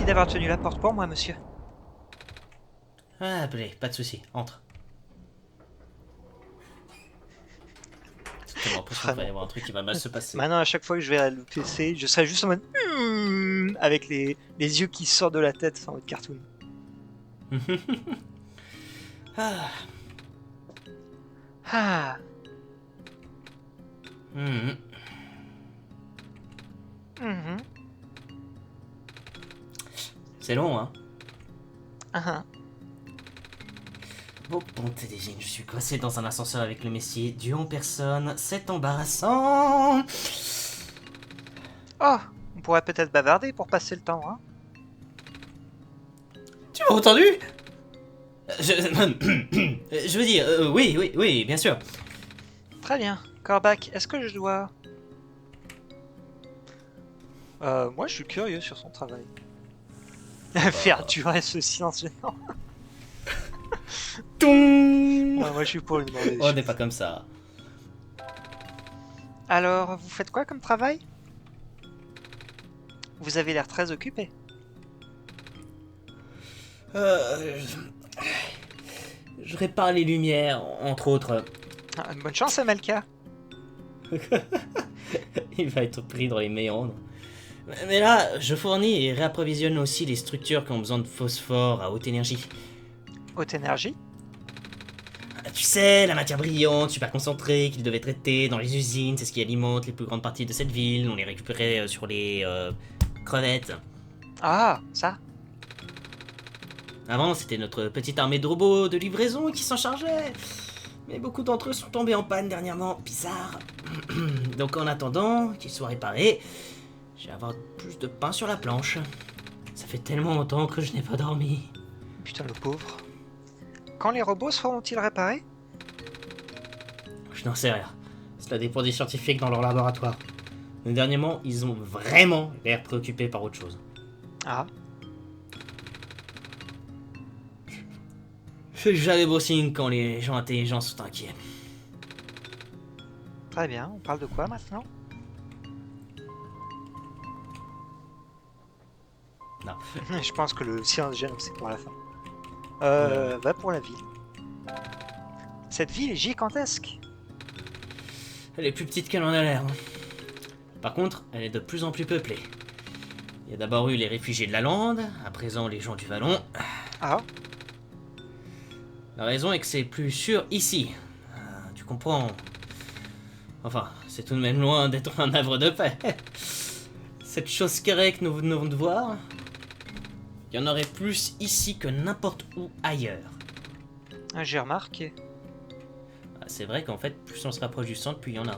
d'avoir tenu la porte pour moi, monsieur. Ah, Blé, pas de souci, entre. J'ai tellement l'impression qu'il va y Vraiment. avoir un truc qui va mal se passer. Maintenant, à chaque fois que je vais à l'UPC, je serai juste en mode avec les yeux qui sortent de la tête en mode cartoon. Ah, Ah, hum, mhm, c'est long, hein. ah, Bon, bonté des gènes, je suis coincé dans un ascenseur avec le Messie, Dieu en personne, c'est embarrassant. oh, on pourrait peut-être bavarder pour passer le temps, hein. Tu m'as entendu? Je, je veux dire, oui, oui, oui, bien sûr. Très bien. Corbac, est-ce que je dois... moi, je suis curieux sur son travail. Faire durer ce silence gênant. Toum. Ouais, moi, je suis pour lui demander des On n'est choses. pas comme ça. Alors, vous faites quoi comme travail? Vous avez l'air très occupé. Euh, je répare les lumières, entre autres. Ah, bonne chance, Amalka. Il va être pris dans les méandres. Mais là, je fournis et réapprovisionne aussi les structures qui ont besoin de phosphore à haute énergie. Haute énergie. Tu sais, la matière brillante, super concentrée, qu'ils devaient traiter dans les usines, c'est ce qui alimente les plus grandes parties de cette ville. On les récupérait sur les crevettes. Ah, ça. Avant, c'était notre petite armée de robots de livraison qui s'en chargeait. Mais beaucoup d'entre eux sont tombés en panne dernièrement, bizarre. Donc en attendant qu'ils soient réparés, je vais avoir plus de pain sur la planche. Ça fait tellement longtemps que je n'ai pas dormi. Putain, le pauvre. Quand les robots seront-ils réparés? Je n'en sais rien. Cela dépend des scientifiques dans leur laboratoire. Mais dernièrement, ils ont vraiment l'air préoccupés par autre chose. Ah, C'est jamais beau signe quand les gens intelligents sont inquiets. très bien. On parle de quoi maintenant? Non. Je pense que le silence gêne, c'est pour la fin. Va pour la ville. Cette ville est gigantesque. Elle est plus petite qu'elle en a l'air. Par contre, elle est de plus en plus peuplée. Il y a d'abord eu les réfugiés de la lande, à présent les gens du vallon. Ah, La raison est que c'est plus sûr ici. Tu comprends? Enfin, c'est tout de même loin d'être un havre de paix. Cette chose carrée que nous venons de voir, il y en aurait plus ici que n'importe où ailleurs. j'ai remarqué. C'est vrai qu'en fait, plus on se rapproche du centre, plus il y en a.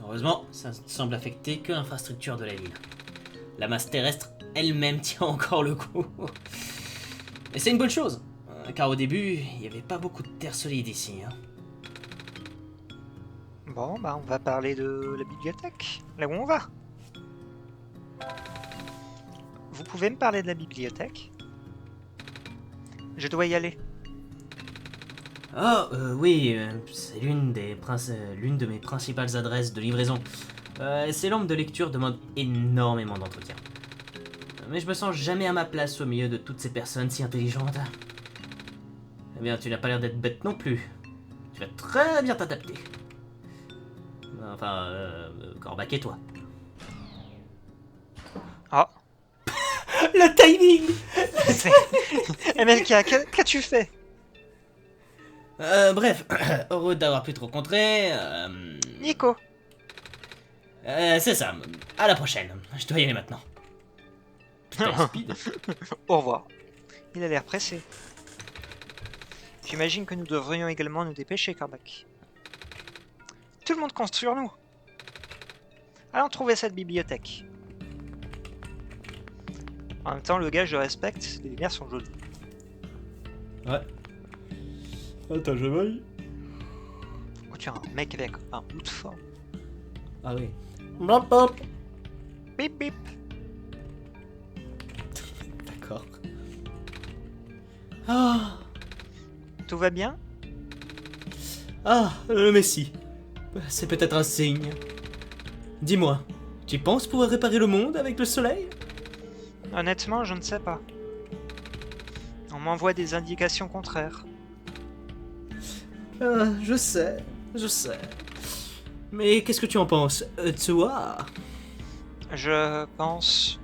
Heureusement, ça ne semble affecter que l'infrastructure de la ville. La masse terrestre elle-même tient encore le coup. Et c'est une bonne chose, car au début, il n'y avait pas beaucoup de terre solide ici. Hein. Bon, bah on va parler de la bibliothèque, là où on va. Vous pouvez me parler de la bibliothèque? Je dois y aller. Oh, oui, c'est l'une de mes principales adresses de livraison. Ces lampes de lecture demandent énormément d'entretien. Mais je me sens jamais à ma place au milieu de toutes ces personnes si intelligentes. Eh bien, tu n'as pas l'air d'être bête non plus. Tu vas très bien t'adapter. Enfin, Corbac et toi. Ah, Le timing. MLK, qu'as-tu fait? Bref, heureux d'avoir pu te rencontrer. Nico. C'est ça. À la prochaine. Je dois y aller maintenant. Putain, speed. Au revoir. Il a l'air pressé. J'imagine que nous devrions également nous dépêcher, Corbac. Tout le monde compte sur nous. Allons trouver cette bibliothèque. En même temps, le gars, je le respecte, les lumières sont jolies. Ouais. Attends, je vais. Oh tiens, un mec avec un bout de forme. Ah oui. Blop, blop. Bip bip. D'accord. Ah. Tout va bien? Ah, le Messie. C'est peut-être un signe. Dis-moi, Tu penses pouvoir réparer le monde avec le soleil? Honnêtement, je ne sais pas. On m'envoie des indications contraires. Je sais, je sais. Mais qu'est-ce que tu en penses, toi? Je pense...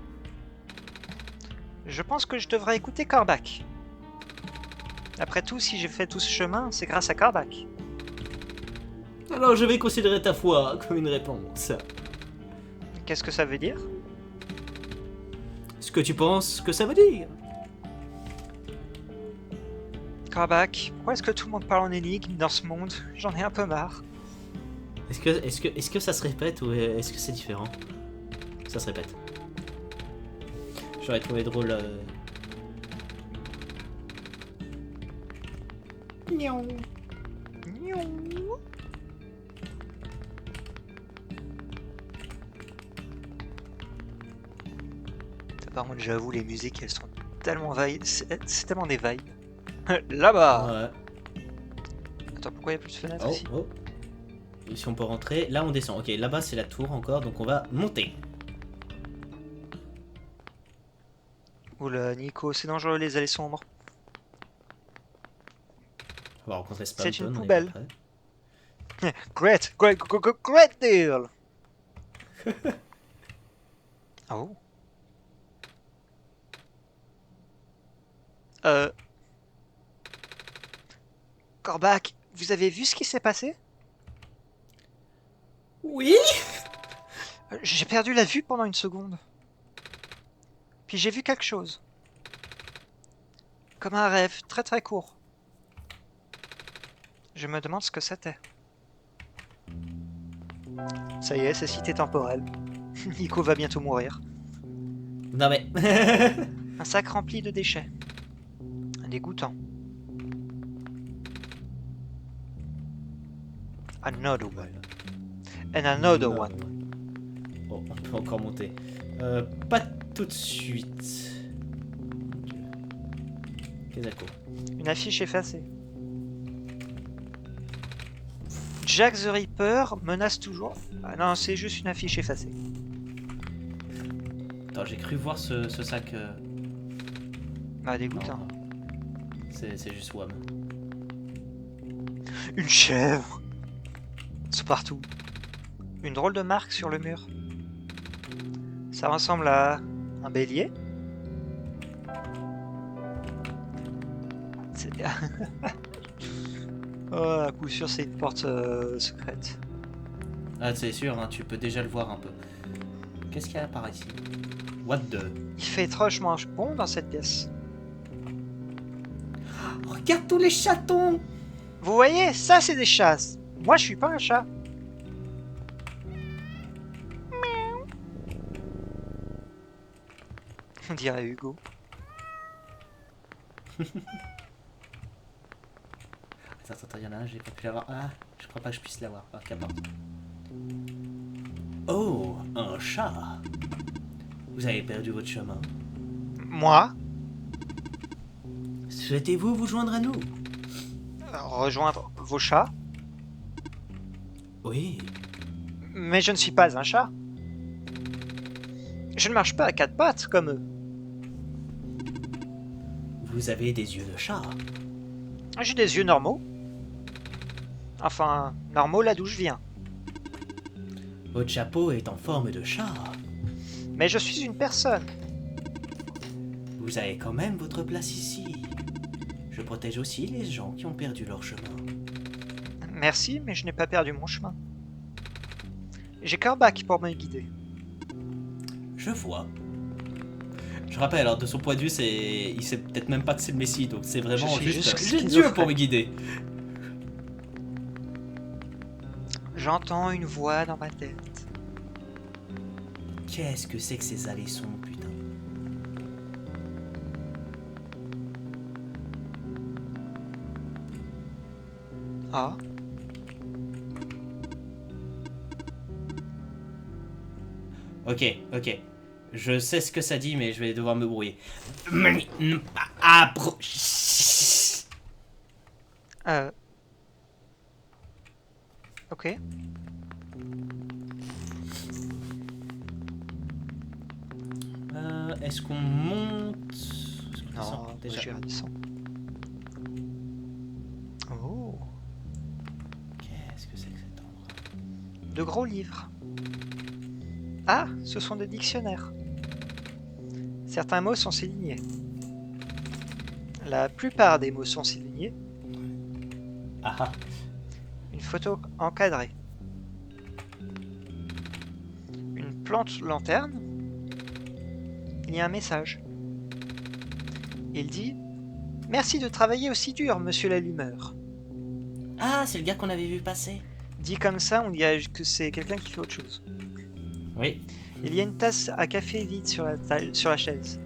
Je pense que je devrais écouter Corbac. Après tout, si j'ai fait tout ce chemin, c'est grâce à Corbac. Alors je vais considérer ta foi comme une réponse. Qu'est-ce que ça veut dire? Ce que tu penses que ça veut dire? Corbac, pourquoi est-ce que tout le monde parle en énigme dans ce monde? J'en ai un peu marre. Est-ce que ça se répète ou est-ce que c'est différent? Ça se répète. J'aurais trouvé drôle. Miaou. Miaou. Par contre, j'avoue, les musiques, elles sont tellement vibes. C'est tellement des vibes. Là-bas! Ouais. Attends, pourquoi il n'y a plus de fenêtre Oh, ici? oh. Ici on peut rentrer. Là on descend. Ok, là-bas c'est la tour encore, donc on va monter. Oula, Nico, c'est dangereux les allées sombres. On va rencontrer C'est Spamton, une on est poubelle. pas prêt. Great deal! Oh. Euh... Corbac, vous avez vu ce qui s'est passé? Oui. J'ai perdu la vue pendant une seconde. Puis j'ai vu quelque chose. Comme un rêve, très très court. Je me demande ce que c'était. Ça y est, c'est cité temporelle. Nico va bientôt mourir. Non mais. Un sac rempli de déchets. Dégoûtant. Another one. And another one. Oh, on peut encore monter. Pas tout de suite. Kezako. Une affiche effacée. Jack the Ripper menace toujours. Ah non, c'est juste une affiche effacée. Attends, j'ai cru voir ce sac. Bah, dégoûtant. Non, c'est juste WAM. Une chèvre. C'est partout. Une drôle de marque sur le mur. Ça ressemble à un bélier. C'est... oh, à coup sûr, c'est une porte secrète. Ah, c'est sûr, hein, tu peux déjà le voir un peu. Qu'est-ce qu'il y a par ici? What the? Il fait étrangement bon dans cette pièce. Regarde tous les chatons! Vous voyez, ça c'est des chats. Moi, je suis pas un chat. On dirait Hugo. Attends, il y en a un, j'ai pas pu l'avoir. Ah, je crois pas que je puisse l'avoir. Ah, qu'importe. Oh, un chat! Vous avez perdu votre chemin. Moi, Souhaitez-vous vous joindre à nous? rejoindre vos chats. Oui. Mais je ne suis pas un chat. Je ne marche pas à quatre pattes comme eux. Vous avez des yeux de chat. J'ai des yeux normaux. Enfin, normaux là d'où je viens. Votre chapeau est en forme de chat. Mais je suis une personne. Vous avez quand même votre place ici. Je protège aussi les gens qui ont perdu leur chemin. Merci, mais je n'ai pas perdu mon chemin. J'ai Corbac pour me guider. Je vois. Je rappelle, alors de son point de vue, il sait peut-être même pas que c'est le Messie, donc c'est vraiment Je suis juste. juste J'ai Dieu schizophrène. pour me guider. J'entends une voix dans ma tête. Qu'est-ce que c'est que ces allées-sons, putain? Ah. Ok. Je sais ce que ça dit, mais je vais devoir me brouiller. Ok. Est-ce qu'on monte? Est-ce qu'on descend Non, moi, déjà? j'irai descendre. Oh, Qu'est-ce que c'est que cet endroit? de gros livres. Ah, ce sont des dictionnaires. Certains mots sont soulignés. La plupart des mots sont soulignés. Ah ah. Une photo encadrée. Une plante lanterne. Il y a un message. Il dit « Merci de travailler aussi dur, monsieur l'allumeur. Ah, c'est le gars qu'on avait vu passer. » Dit comme ça, on dirait que c'est quelqu'un qui fait autre chose. Oui. Il y a une tasse à café vide sur la chaise.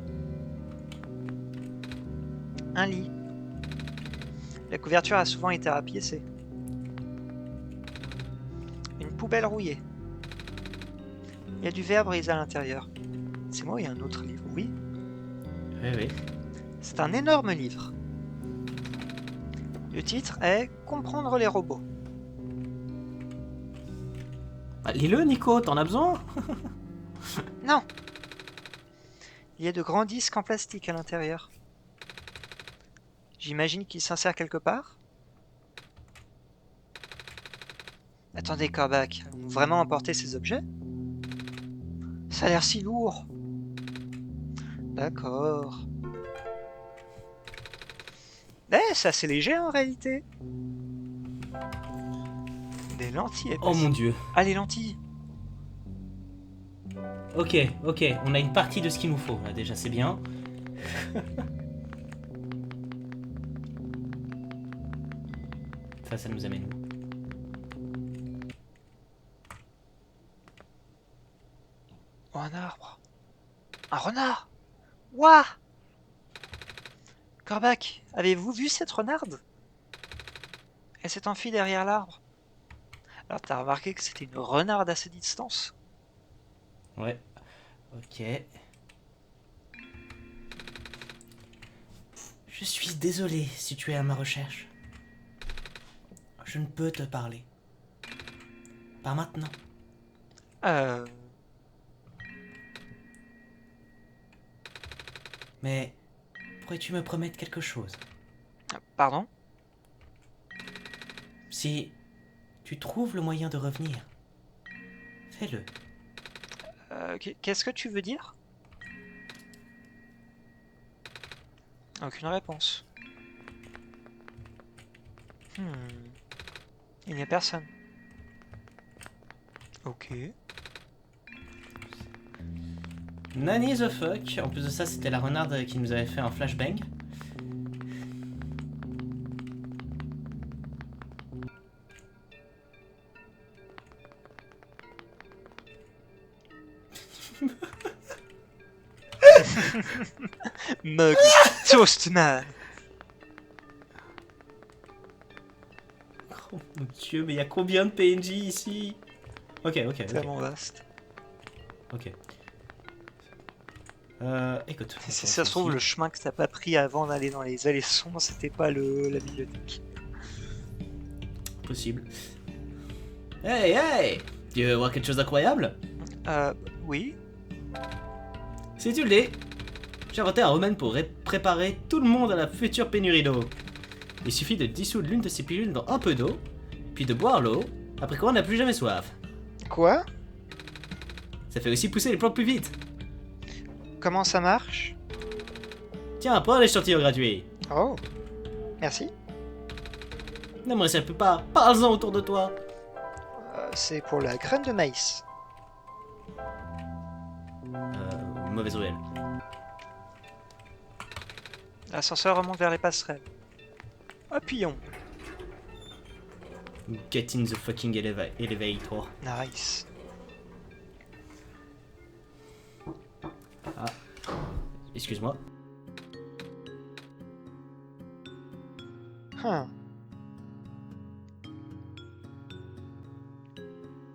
Un lit. La couverture a souvent été rapiécée. Une poubelle rouillée. Il y a du verre brisé à l'intérieur. C'est moi, il y a un autre livre. Oui, Oui, oui. c'est un énorme livre. Le titre est Comprendre les robots. Bah, lis-le, Nico, t'en as besoin? Non. Il y a de grands disques en plastique à l'intérieur. J'imagine qu'il s'insère quelque part. Attendez, Corbac, allons-nous vraiment emporter ces objets? Ça a l'air si lourd. D'accord. Eh, c'est assez léger en réalité. Des lentilles. Oh mon dieu. Ah, les lentilles. Ok, ok, on a une partie de ce qu'il nous faut, là, déjà, c'est bien. Ça nous amène où? Oh, un arbre. Un renard. Ouah! Corbac, avez-vous vu cette renarde? Elle s'est enfuie derrière l'arbre. Alors, t'as remarqué que c'était une renarde à cette distance? Ouais. Ok. Je suis désolé si tu es à ma recherche. Je ne peux te parler. Pas maintenant. Euh... Mais pourrais-tu me promettre quelque chose? Pardon? Si tu trouves le moyen de revenir, fais-le. Qu'est-ce que tu veux dire? Aucune réponse. Il n'y a personne. Ok. Nanny the fuck. En plus de ça, c'était la renarde qui nous avait fait un flashbang. Mug. Toastman. Oh mon dieu, mais il y a combien de PNJ ici? Ok. Tellement vaste. Ok. Écoute. Si ça se trouve, le chemin que t'as pas pris avant d'aller dans les allées sombres, c'était pas la bibliothèque. Possible. Hey! Tu veux voir quelque chose d'incroyable? Oui. Si tu le dis, j'ai inventé un remède pour préparer tout le monde à la future pénurie d'eau. Il suffit de dissoudre l'une de ces pilules dans un peu d'eau, puis de boire l'eau, après quoi on n'a plus jamais soif. Quoi? Ça fait aussi pousser les plantes plus vite. Comment ça marche? Tiens, prends l'échantillon gratuit. Oh. Merci. Ne me reste plus pas, parle-en autour de toi. C'est pour la graine de maïs. Mauvaise ruelle. L'ascenseur remonte vers les passerelles. Appuyons. Get in the fucking elevator. Nice. Ah. Excuse-moi.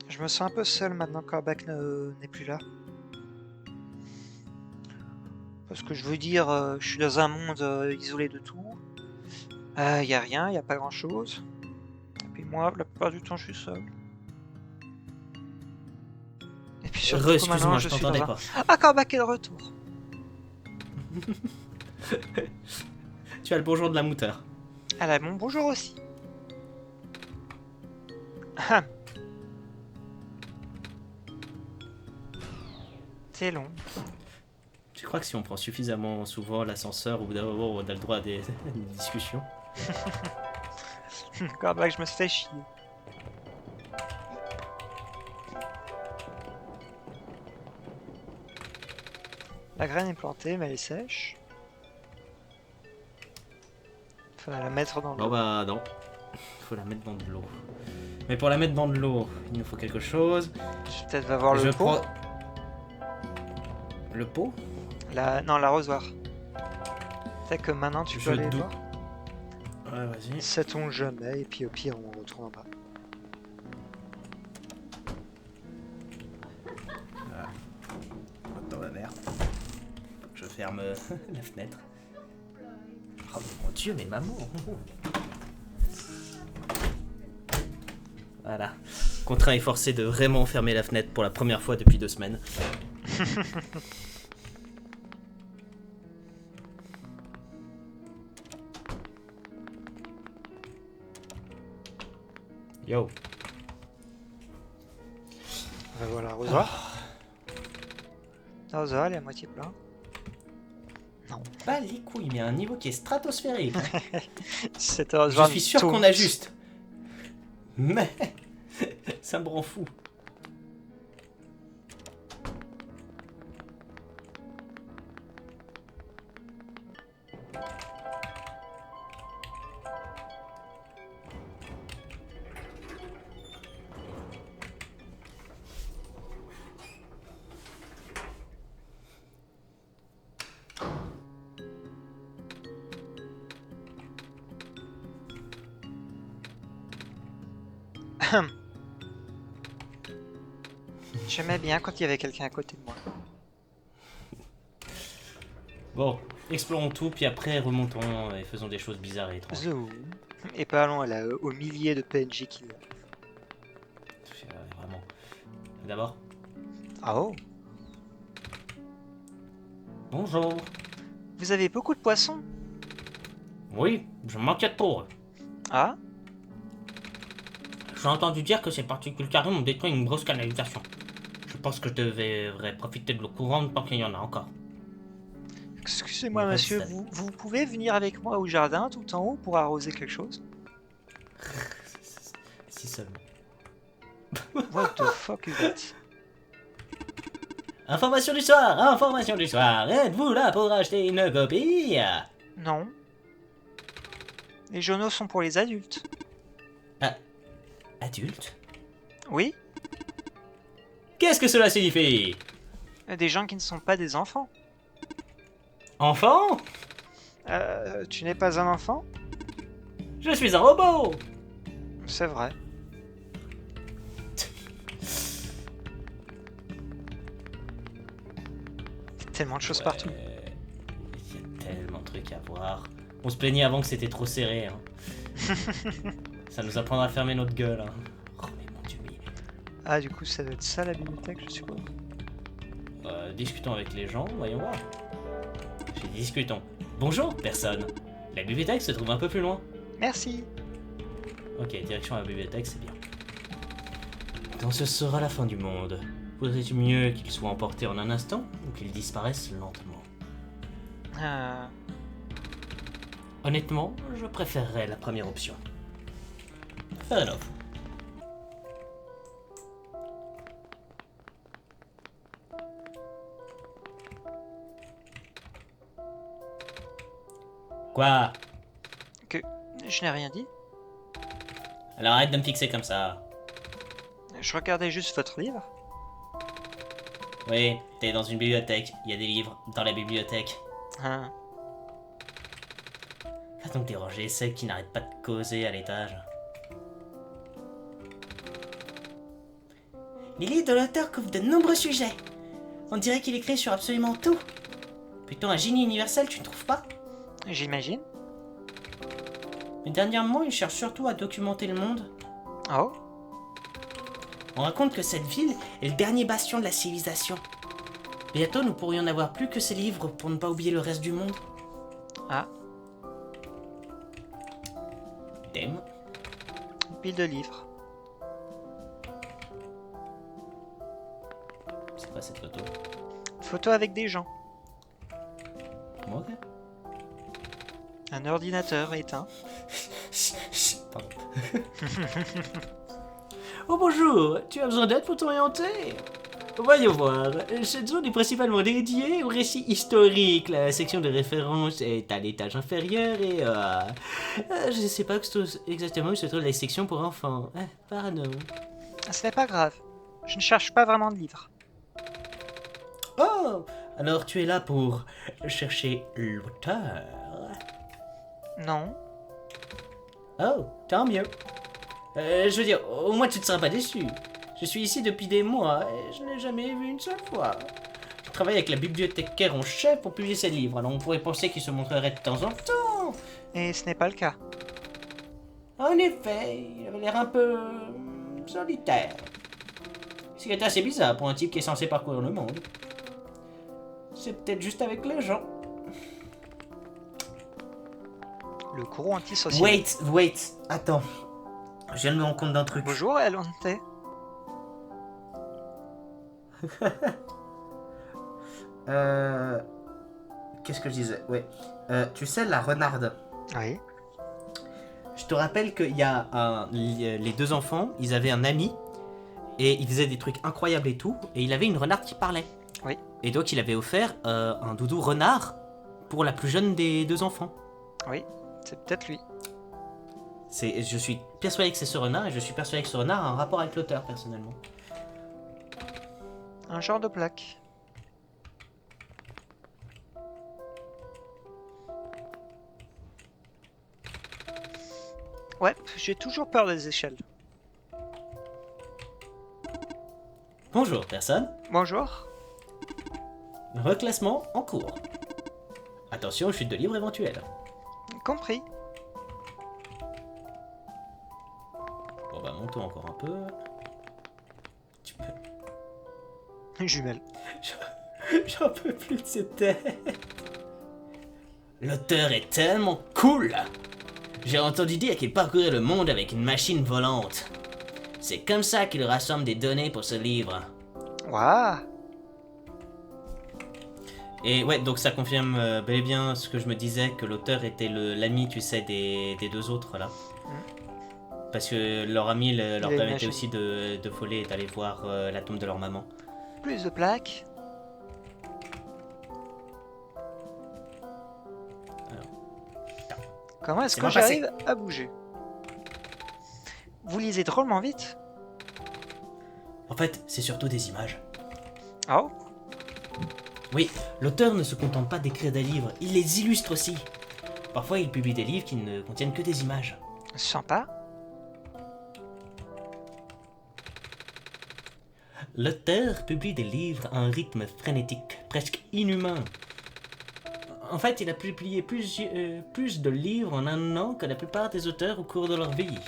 Je me sens un peu seul maintenant que Corbac n'est plus là. Parce que je veux dire, je suis dans un monde isolé de tout. Y a rien, y a pas grand chose. Et puis moi, la plupart du temps, je suis seul. Et puis surtout, Excuse-moi, maintenant, je je suis t'entendais dans pas. Ah, Corbac est de retour. Tu as le bonjour de la mouteur. Elle a mon bonjour aussi. Ah. C'est long. Tu crois que si on prend suffisamment souvent l'ascenseur, au bout d'un moment, on a le droit à des discussions? Encore que je me suis fait chier. La graine est plantée, mais elle est sèche. Faut la mettre dans Bon l'eau. bah non. Faut la mettre dans de l'eau. Mais pour la mettre dans de l'eau, il nous faut quelque chose. Je peut-être va voir Je le pot. prends... Le pot? Non, l'arrosoir. C'est que maintenant tu peux Je aller doute. voir. Ouais, vas-y. Sait-on jamais, et puis au pire on retourne en bas. Dans la mer. Je ferme la fenêtre. Oh mon dieu, mais maman! Voilà. Contraint et forcé de vraiment fermer la fenêtre pour la première fois depuis 2 semaines. Yo. On va voir l'arrosoir. L'arrosoir, il est à moitié plein. Non. Pas les couilles, mais à un niveau qui est stratosphérique. Cet Je arrosoir suis sûr qu'on ajuste. Mais ça me rend fou. J'aimais bien quand il y avait quelqu'un à côté de moi. Bon, explorons tout, puis après remontons et faisons des choses bizarres et étranges. Zou. Et parlons aux milliers de PNJ qu'il y a. Vraiment. D'abord, Ah oh. bonjour. Vous avez beaucoup de poissons? Oui, je m'inquiète pour eux. Ah? J'ai entendu dire que ces particules carrées ont détruit une grosse canalisation. Je pense que je devrais profiter de l'eau courante tant qu'il y en a encore. Excusez-moi Mais monsieur, reste- vous pouvez venir avec moi au jardin tout en haut pour arroser quelque chose? Si seulement. What the fuck is that? Information du soir, information du soir. Êtes-vous là pour acheter une copie? Non. Les journaux sont pour les adultes. Adulte? Oui? Qu'est-ce que cela signifie? Des gens qui ne sont pas des enfants. Enfant? Tu n'es pas un enfant? Je suis un robot! C'est vrai. Tellement de choses partout. Il y a tellement de trucs à voir. On se plaignait avant que c'était trop serré. Hein. Ça nous apprendra à fermer notre gueule. Hein. Oh mais mon dieu, mais... Ah, du coup, ça doit être ça la bibliothèque, je suppose. Discutons avec les gens, voyons voir. J'ai dit discutons. Bonjour, personne. La bibliothèque se trouve un peu plus loin. Merci. Ok, direction à la bibliothèque, c'est bien. Quand ce sera la fin du monde, vaudrait-il mieux qu'il soit emporté en un instant ou qu'il disparaisse lentement? Honnêtement, je préférerais la première option. Fair enough. Quoi? Je n'ai rien dit. Alors arrête de me fixer comme ça. Je regardais juste votre livre. Oui, t'es dans une bibliothèque, il y a des livres dans la bibliothèque. Hein. Va donc déranger celles qui n'arrêtent pas de causer à l'étage. Les livres de l'auteur couvrent de nombreux sujets. On dirait qu'il écrit sur absolument tout. Plutôt un génie universel, tu ne trouves pas? J'imagine. Mais dernièrement, il cherche surtout à documenter le monde. Oh. On raconte que cette ville est le dernier bastion de la civilisation. Bientôt, nous pourrions n'avoir plus que ces livres pour ne pas oublier le reste du monde. Ah, Damn. une pile de livres. C'est quoi cette photo? Photo avec des gens. Ok. Un ordinateur éteint. Pardon. Oh bonjour, tu as besoin d'aide pour t'orienter? Voyons voir, cette zone est principalement dédiée au récit historique. La section de référence est à l'étage inférieur et je ne sais pas exactement où se trouve la section pour enfants. Pardon. Ce n'est pas grave. Je ne cherche pas vraiment de livres. Oh, alors tu es là pour chercher l'auteur. Non. Oh, tant mieux. Je veux dire, au moins tu ne seras pas déçu. Je suis ici depuis des mois et je n'ai jamais vu une seule fois. Je travaille avec la bibliothécaire en chef pour publier ses livres, alors on pourrait penser qu'il se montrerait de temps en temps. Et ce n'est pas le cas. En effet, il avait l'air un peu solitaire. Ce qui est assez bizarre pour un type qui est censé parcourir le monde. C'est peut-être juste avec les gens. Le courroux antisocial. Wait, attends. Je viens de me rendre compte d'un truc. Bonjour, Elonte. Qu'est-ce que je disais? Ouais. Tu sais, la renarde. Oui. Je te rappelle qu'il y a les deux enfants, ils avaient un ami, et ils faisaient des trucs incroyables et tout, et il avait une renarde qui parlait. Oui. Et donc il avait offert un doudou renard pour la plus jeune des deux enfants. Oui, c'est peut-être lui. Je suis persuadé que c'est ce renard, et je suis persuadé que ce renard a un rapport avec l'auteur, personnellement. Un genre de plaque. Ouais, j'ai toujours peur des échelles. Bonjour, personne. Bonjour. Reclassement en cours. Attention, chute de livre éventuelle. Compris. Bon bah, montons encore un peu. Tu peux... Jumelle. J'en peux plus de cette tête. L'auteur est tellement cool. J'ai entendu dire qu'il parcourait le monde avec une machine volante. C'est comme ça qu'il rassemble des données pour ce livre. Waouh. Et ouais, donc ça confirme bel et bien ce que je me disais, que l'auteur était l'ami, tu sais, des deux autres là. Parce que leur ami leur permettait aussi de voler et d'aller voir la tombe de leur maman. Plus de plaques. Comment est-ce que j'arrive à bouger? Vous lisez drôlement vite. En fait, c'est surtout des images. Oh. Oui, l'auteur ne se contente pas d'écrire des livres, il les illustre aussi. Parfois, il publie des livres qui ne contiennent que des images. Sympa. L'auteur publie des livres à un rythme frénétique, presque inhumain. En fait, il a publié plus de livres en un an que la plupart des auteurs au cours de leur vie.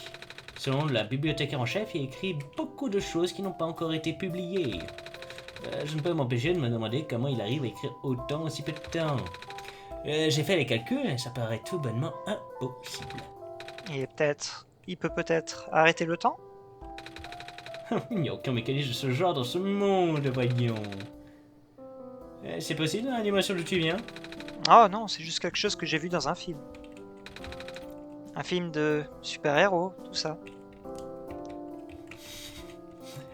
Selon la bibliothécaire en chef, il écrit beaucoup de choses qui n'ont pas encore été publiées. Je ne peux m'empêcher de me demander comment il arrive à écrire autant en si peu de temps. J'ai fait les calculs et ça paraît tout bonnement impossible. Il peut peut-être arrêter le temps? Il n'y a aucun mécanisme de ce genre dans ce monde, voyons. C'est possible dans l'animation d'où tu viens? Oh non, c'est juste quelque chose que j'ai vu dans un film. Un film de super-héros, tout ça.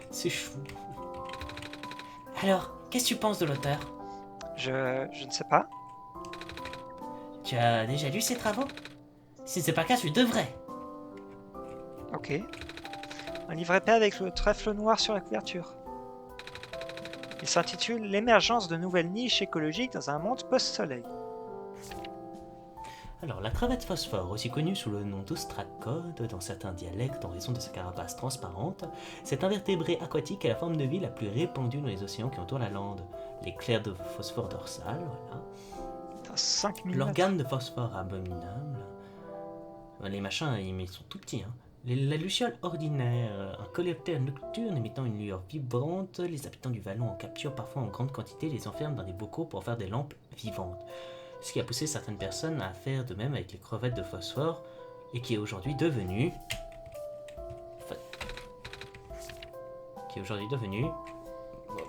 C'est chou. Alors, qu'est-ce que tu penses de l'auteur? Je ne sais pas. Tu as déjà lu ses travaux? Si c'est pas le cas, tu devrais. Ok. Un livre épais avec le trèfle noir sur la couverture. Il s'intitule L'émergence de nouvelles niches écologiques dans un monde post-soleil. Alors, la crevette phosphore, aussi connue sous le nom d'ostracode dans certains dialectes en raison de sa carapace transparente, cet invertébré aquatique est la forme de vie la plus répandue dans les océans qui entourent la lande. Les clairs de phosphore dorsal, voilà. 5000 L'organe de phosphore abominable. Les machins, ils sont tout petits, hein. La luciole ordinaire, un coléoptère nocturne émettant une lueur vibrante, les habitants du vallon en capturent parfois en grande quantité et les enferment dans des bocaux pour faire des lampes vivantes. Ce qui a poussé certaines personnes à faire de même avec les crevettes de phosphore et qui est aujourd'hui devenu...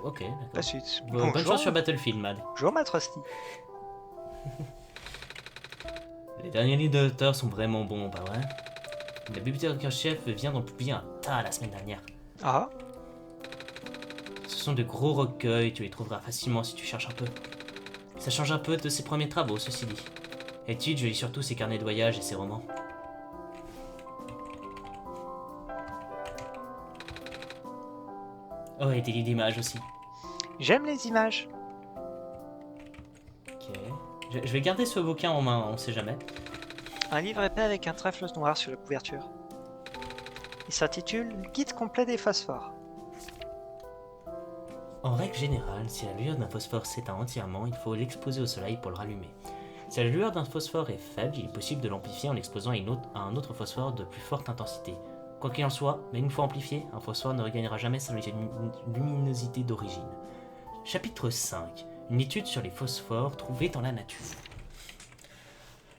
Ok, La d'accord. suite. Bonne chance sur Battlefield, Mad. Bonjour, ma trusty. Les derniers livres d'auteur sont vraiment bons, pas vrai? La bibliothécaire chef vient d'en publier un tas la semaine dernière. Ah, Ce sont de gros recueils, tu les trouveras facilement si tu cherches un peu. Ça change un peu de ses premiers travaux, ceci dit. Étude, je lis surtout ses carnets de voyage et ses romans. Oh, et des livres d'images aussi. j'aime les images. Ok. Je vais garder ce bouquin en main, on sait jamais. Un livre épais avec un trèfle noir sur la couverture. Il s'intitule Guide complet des phosphores. En règle générale, si la lueur d'un phosphore s'éteint entièrement, il faut l'exposer au soleil pour le rallumer. Si la lueur d'un phosphore est faible, il est possible de l'amplifier en l'exposant à un autre phosphore de plus forte intensité. Quoi qu'il en soit, même une fois amplifié, un phosphore ne regagnera jamais sa luminosité d'origine. Chapitre 5. Une étude sur les phosphores trouvés dans la nature.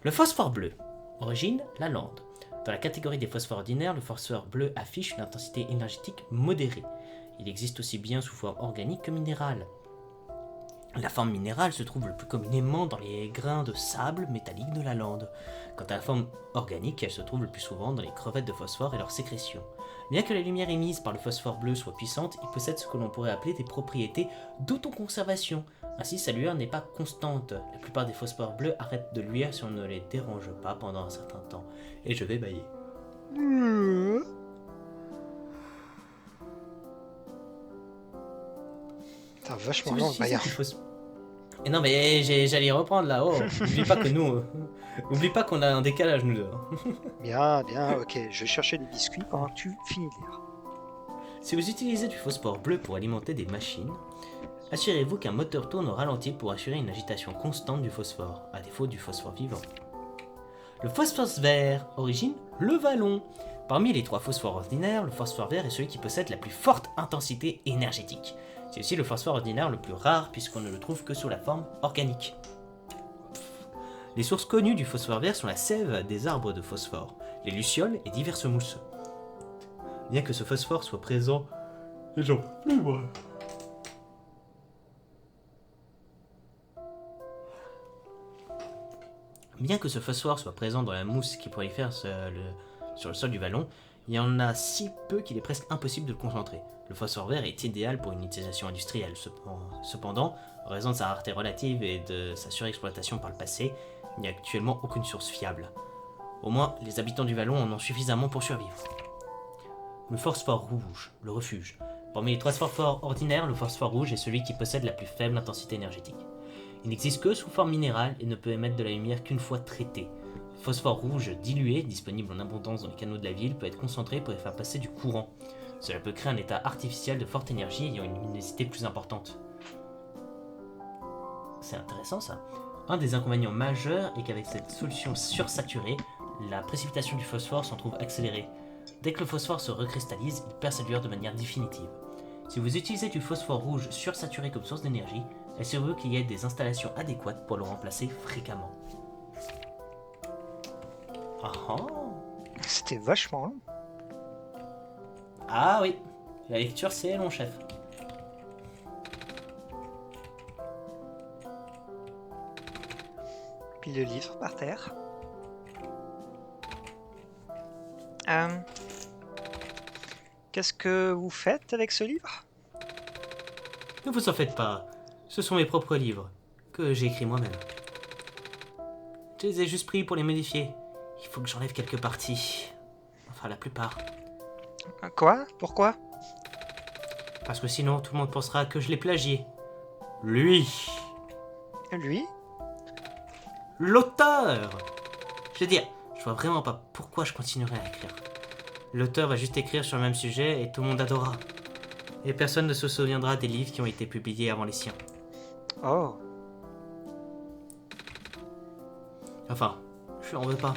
Le phosphore bleu. Origine, la lande. Dans la catégorie des phosphores ordinaires, le phosphore bleu affiche une intensité énergétique modérée. Il existe aussi bien sous forme organique que minérale. La forme minérale se trouve le plus communément dans les grains de sable métallique de la lande. Quant à la forme organique, elle se trouve le plus souvent dans les crevettes de phosphore et leurs sécrétions. Bien que la lumière émise par le phosphore bleu soit puissante, il possède ce que l'on pourrait appeler des propriétés d'autoconservation. Ainsi, sa lueur n'est pas constante. La plupart des phosphores bleus arrêtent de luire si on ne les dérange pas pendant un certain temps. Et je vais bâiller. T'as vachement long, Bayard. Et non mais j'allais y reprendre là, oh, oublie pas que nous... oublie pas qu'on a un décalage nous deux. Bien, bien, ok. Je vais chercher des biscuits pendant que tu finis de lire. Si vous utilisez du phosphore bleu pour alimenter des machines, assurez-vous qu'un moteur tourne au ralenti pour assurer une agitation constante du phosphore, à défaut du phosphore vivant. Le phosphore vert, origine, le vallon. Parmi les trois phosphores ordinaires, le phosphore vert est celui qui possède la plus forte intensité énergétique. C'est aussi le phosphore ordinaire le plus rare puisqu'on ne le trouve que sous la forme organique. Les sources connues du phosphore vert sont la sève des arbres de phosphore, les lucioles et diverses mousses. Bien que ce phosphore soit présent... Bien que ce phosphore soit présent dans la mousse qui prolifère sur le sol du vallon, il y en a si peu qu'il est presque impossible de le concentrer. Le phosphore vert est idéal pour une utilisation industrielle. Cependant, en raison de sa rareté relative et de sa surexploitation par le passé, il n'y a actuellement aucune source fiable. Au moins, les habitants du vallon en ont suffisamment pour survivre. Le phosphore rouge, le refuge. Parmi les trois phosphores ordinaires, le phosphore rouge est celui qui possède la plus faible intensité énergétique. Il n'existe que sous forme minérale et ne peut émettre de la lumière qu'une fois traité. Le phosphore rouge dilué, disponible en abondance dans les canaux de la ville, peut être concentré pour y faire passer du courant. Cela peut créer un état artificiel de forte énergie ayant une luminosité plus importante. C'est intéressant ça. Un des inconvénients majeurs est qu'avec cette solution sursaturée, la précipitation du phosphore s'en trouve accélérée. Dès que le phosphore se recristallise, il perd sa lueur de manière définitive. Si vous utilisez du phosphore rouge sursaturé comme source d'énergie, assurez-vous qu'il y ait des installations adéquates pour le remplacer fréquemment. Ah ah. C'était vachement long. Ah oui, la lecture c'est long, chef. Puis le livre par terre. Qu'est-ce que vous faites avec ce livre? Ne vous en faites pas, ce sont mes propres livres, que j'ai écrits moi-même. Je les ai juste pris pour les modifier. Il faut que j'enlève quelques parties. Enfin, la plupart. Quoi? Pourquoi? Parce que sinon, tout le monde pensera que je l'ai plagié. Lui. Lui? L'auteur. Je veux dire, je vois vraiment pas pourquoi je continuerai à écrire. L'auteur va juste écrire sur le même sujet et tout le monde adorera. Et personne ne se souviendra des livres qui ont été publiés avant les siens. Oh. Enfin, je lui en veux pas.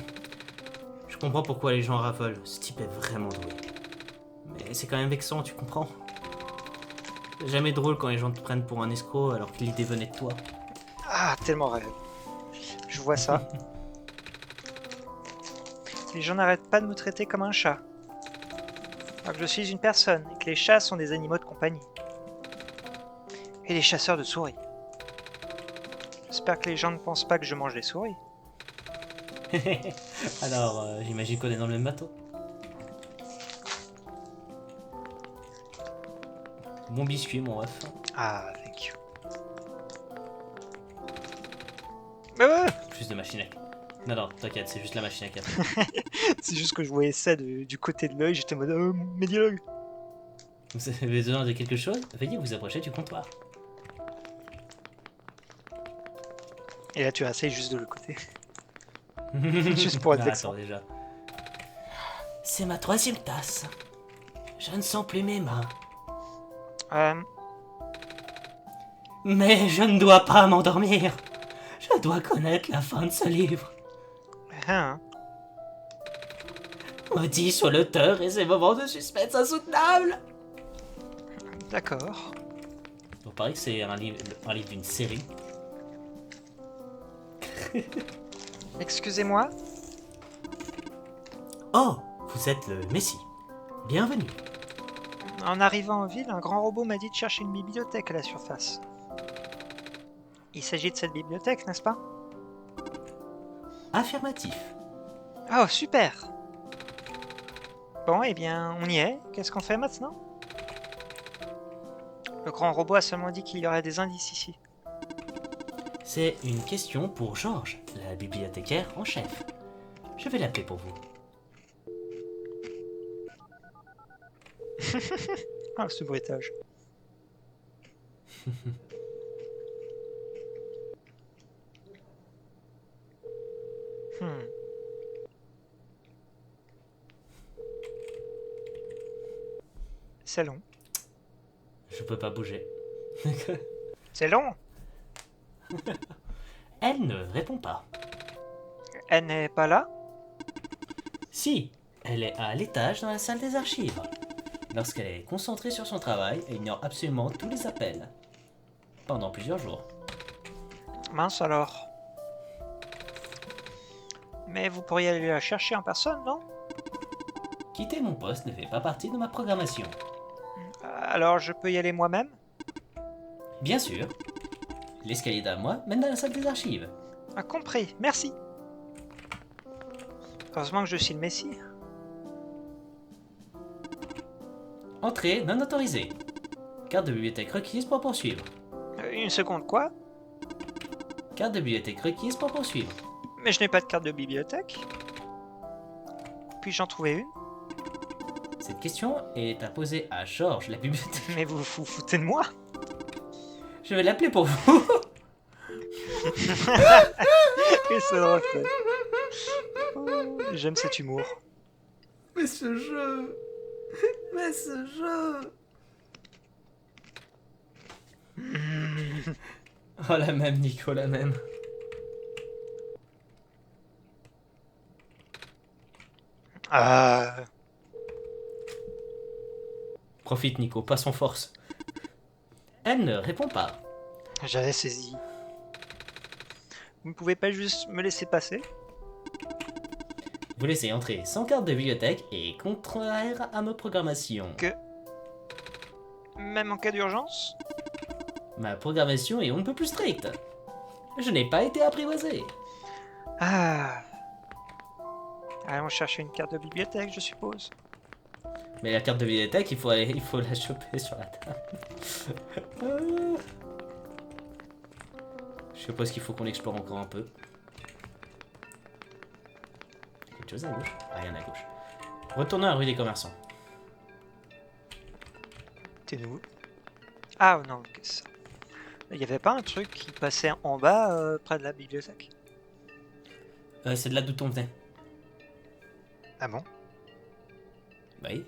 Je comprends pourquoi les gens raffolent. Ce type est vraiment doué. Mais c'est quand même vexant, tu comprends? C'est jamais drôle quand les gens te prennent pour un escroc alors que l'idée venait de toi. Ah, tellement réel. Je vois ça. Les gens n'arrêtent pas de me traiter comme un chat. Alors que je suis une personne et que les chats sont des animaux de compagnie. Et les chasseurs de souris. J'espère que les gens ne pensent pas que je mange des souris. Alors, j'imagine qu'on est dans le même bateau. Bon biscuit, mon ref. Ah, thank you. Ah, Juste de machine à... Non, t'inquiète, c'est juste la machine à café. c'est juste que je voyais ça du côté de l'œil, j'étais en mode mes dialogues. Vous avez besoin de quelque chose? Veuillez vous approcher du comptoir. Et là, tu essayes juste de l'autre côté. Juste pour être vexant. Attends, déjà. C'est ma 3e tasse. Je ne sens plus mes mains. Mais je ne dois pas m'endormir. Je dois connaître la fin de ce livre. Hein. Maudit soit l'auteur et ses moments de suspense insoutenables. D'accord. Donc pareil que c'est un livre d'une série. Excusez-moi. Oh, vous êtes le Messie. Bienvenue. En arrivant en ville, un grand robot m'a dit de chercher une bibliothèque à la surface. Il s'agit de cette bibliothèque, n'est-ce pas? Affirmatif. Oh, super. Bon, eh bien, on y est. Qu'est-ce qu'on fait maintenant? Le grand robot a seulement dit qu'il y aurait des indices ici. C'est une question pour Georges, la bibliothécaire en chef. Je vais l'appeler pour vous. Ah, ce bruitage. C'est long. Je peux pas bouger. C'est long. Elle ne répond pas. Elle n'est pas là? Si, elle est à l'étage dans la salle des archives. Lorsqu'elle est concentrée sur son travail, elle ignore absolument tous les appels. Pendant plusieurs jours. Mince alors. Mais vous pourriez aller la chercher en personne, non? Quitter mon poste ne fait pas partie de ma programmation. Alors je peux y aller moi-même? Bien sûr. L'escalier d'un moi mène dans la salle des archives. Ah, compris, merci. Heureusement que je suis le Messie. Entrée non autorisée. Carte de bibliothèque requise pour poursuivre. Une seconde, quoi? Carte de bibliothèque requise pour poursuivre. Mais je n'ai pas de carte de bibliothèque. Puis-je en trouver une? Cette question est à poser à Georges, la bibliothèque. Mais vous vous foutez de moi? Je vais l'appeler pour vous. Et c'est drôle. Oh, j'aime cet humour. Mais ce jeu. Mais ce jeu. Oh la même Nico, la même. Ah. Profite Nico, passe en force. Elle ne répond pas. J'avais saisi. Vous ne pouvez pas juste me laisser passer? Vous laissez entrer sans carte de bibliothèque et contraire à ma programmation. Même en cas d'urgence? Ma programmation est on ne peut plus stricte. Je n'ai pas été apprivoisé. Ah. Allons chercher une carte de bibliothèque, je suppose. Mais la carte de bibliothèque, il faut la choper sur la table. Je suppose qu'il faut qu'on explore encore un peu. Quelque chose à gauche? Rien à gauche. Retournons à la rue des commerçants. T'es où? Ah non, qu'est-ce que ça? Il y avait pas un truc qui passait en bas, près de la bibliothèque? C'est de là d'où on venait. Ah bon? Oui.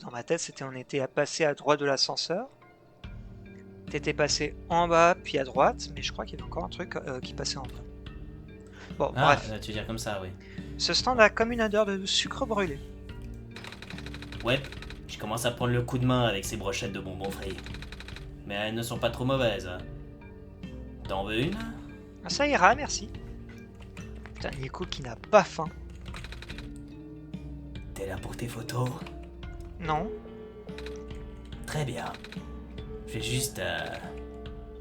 Dans ma tête, c'était on était à passer à droite de l'ascenseur. T'étais passé en bas, puis à droite, mais je crois qu'il y avait encore un truc qui passait en bas. Bon, Ah, bref. tu veux dire comme ça, oui. Ce stand a comme une odeur de sucre brûlé. Ouais, je commence à prendre le coup de main avec ces brochettes de bonbons frits. Mais elles ne sont pas trop mauvaises. Hein. T'en veux une? Ah, ça ira, merci. Putain, Nico qui n'a pas faim. T'es là pour tes photos? Non. Très bien. Je vais juste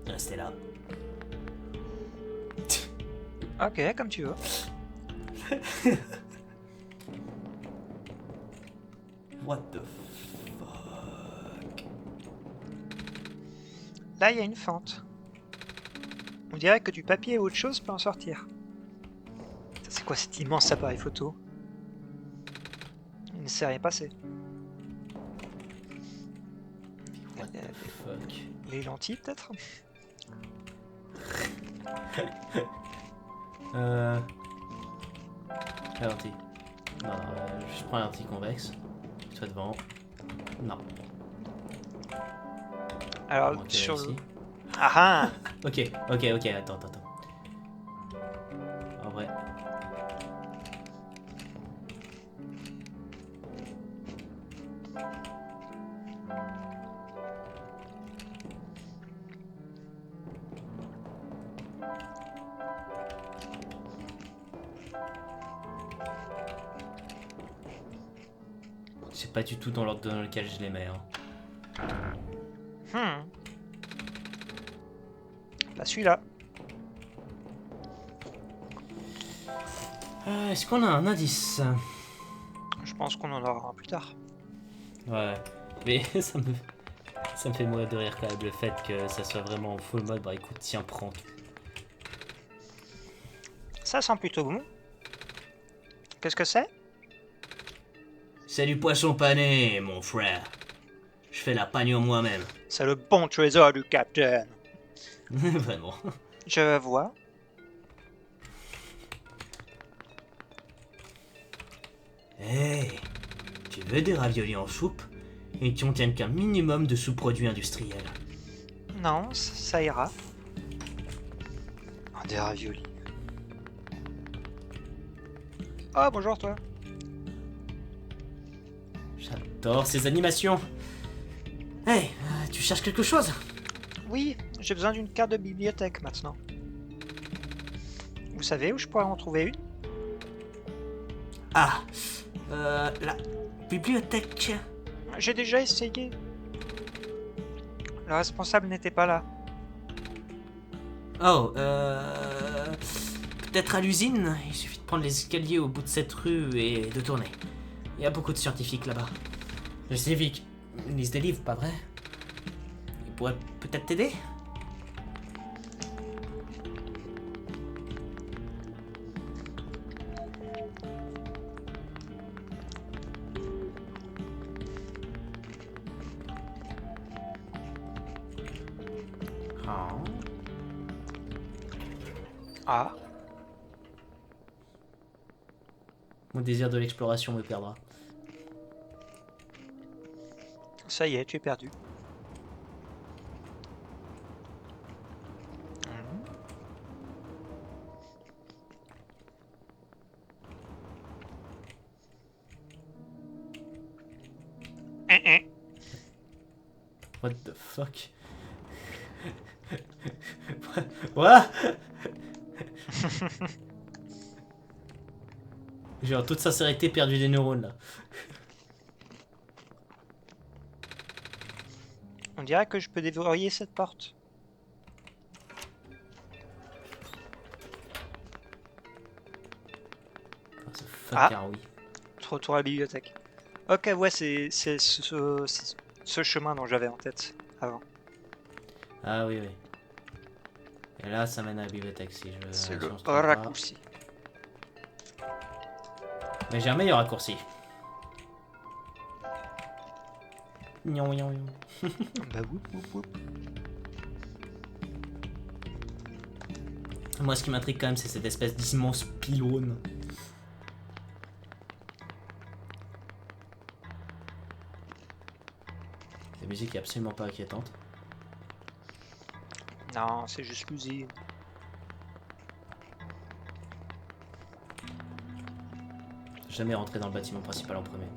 rester là. Ok, comme tu veux. What the fuck? Là, il y a une fente. On dirait que du papier ou autre chose peut en sortir. C'est quoi cet immense appareil photo? Il ne s'est rien passé. What the fuck? Les lentilles, peut-être? La lentille. Non, je prends la lentille convexe. Toi devant. Non. Alors, Manquer sur ici. le... Ah ah! Ok, attends. En vrai. C'est pas du tout dans l'ordre dans lequel je les mets. Hein. Bah celui-là. Est-ce qu'on a un indice? Je pense qu'on en aura un plus tard. Ouais. Mais ça me fait mourir de rire quand même le fait que ça soit vraiment en full mode. Bah écoute, tiens, prends tout. Ça sent plutôt bon. Qu'est-ce que c'est? C'est du poisson pané, mon frère. Je fais la pagnon moi-même. C'est le bon trésor du capitaine. Vraiment. Je vois. Hey, tu veux des raviolis en soupe et qui contiennent qu'un minimum de sous-produits industriels? Non, ça ira. Oh, des raviolis. Oh, bonjour toi. J'adore ces animations. Hey, tu cherches quelque chose? Oui, j'ai besoin d'une carte de bibliothèque maintenant. Vous savez où je pourrais en trouver une? Ah, la bibliothèque. J'ai déjà essayé. Le responsable n'était pas là. Oh, peut-être à l'usine? Il suffit de prendre les escaliers au bout de cette rue et de tourner. Il y a beaucoup de scientifiques là-bas. Les scientifiques lisent des livres, pas vrai? Ils pourraient peut-être t'aider? Oh. Ah, Mon désir de l'exploration me perdra. ça y est, tu es perdu. What the fuck? What? J'ai en toute sincérité perdu des neurones là. On dirait que je peux déverrouiller cette porte. Oh, ce fuck Ah. ah oui. Retour à la bibliothèque. Ok, ouais, c'est ce chemin dont j'avais en tête avant. Ah oui, oui. Et là, ça mène à la bibliothèque si je C'est si le on se trompe pas. raccourci. Mais j'ai un meilleur raccourci. Gnon, gnon, gnon. Bah whoop whoop whoop. Moi, ce qui m'intrigue quand même, c'est cette espèce d'immense pylône. La musique est absolument pas inquiétante. Non, c'est juste l'usine. Jamais rentrer dans le bâtiment principal en premier.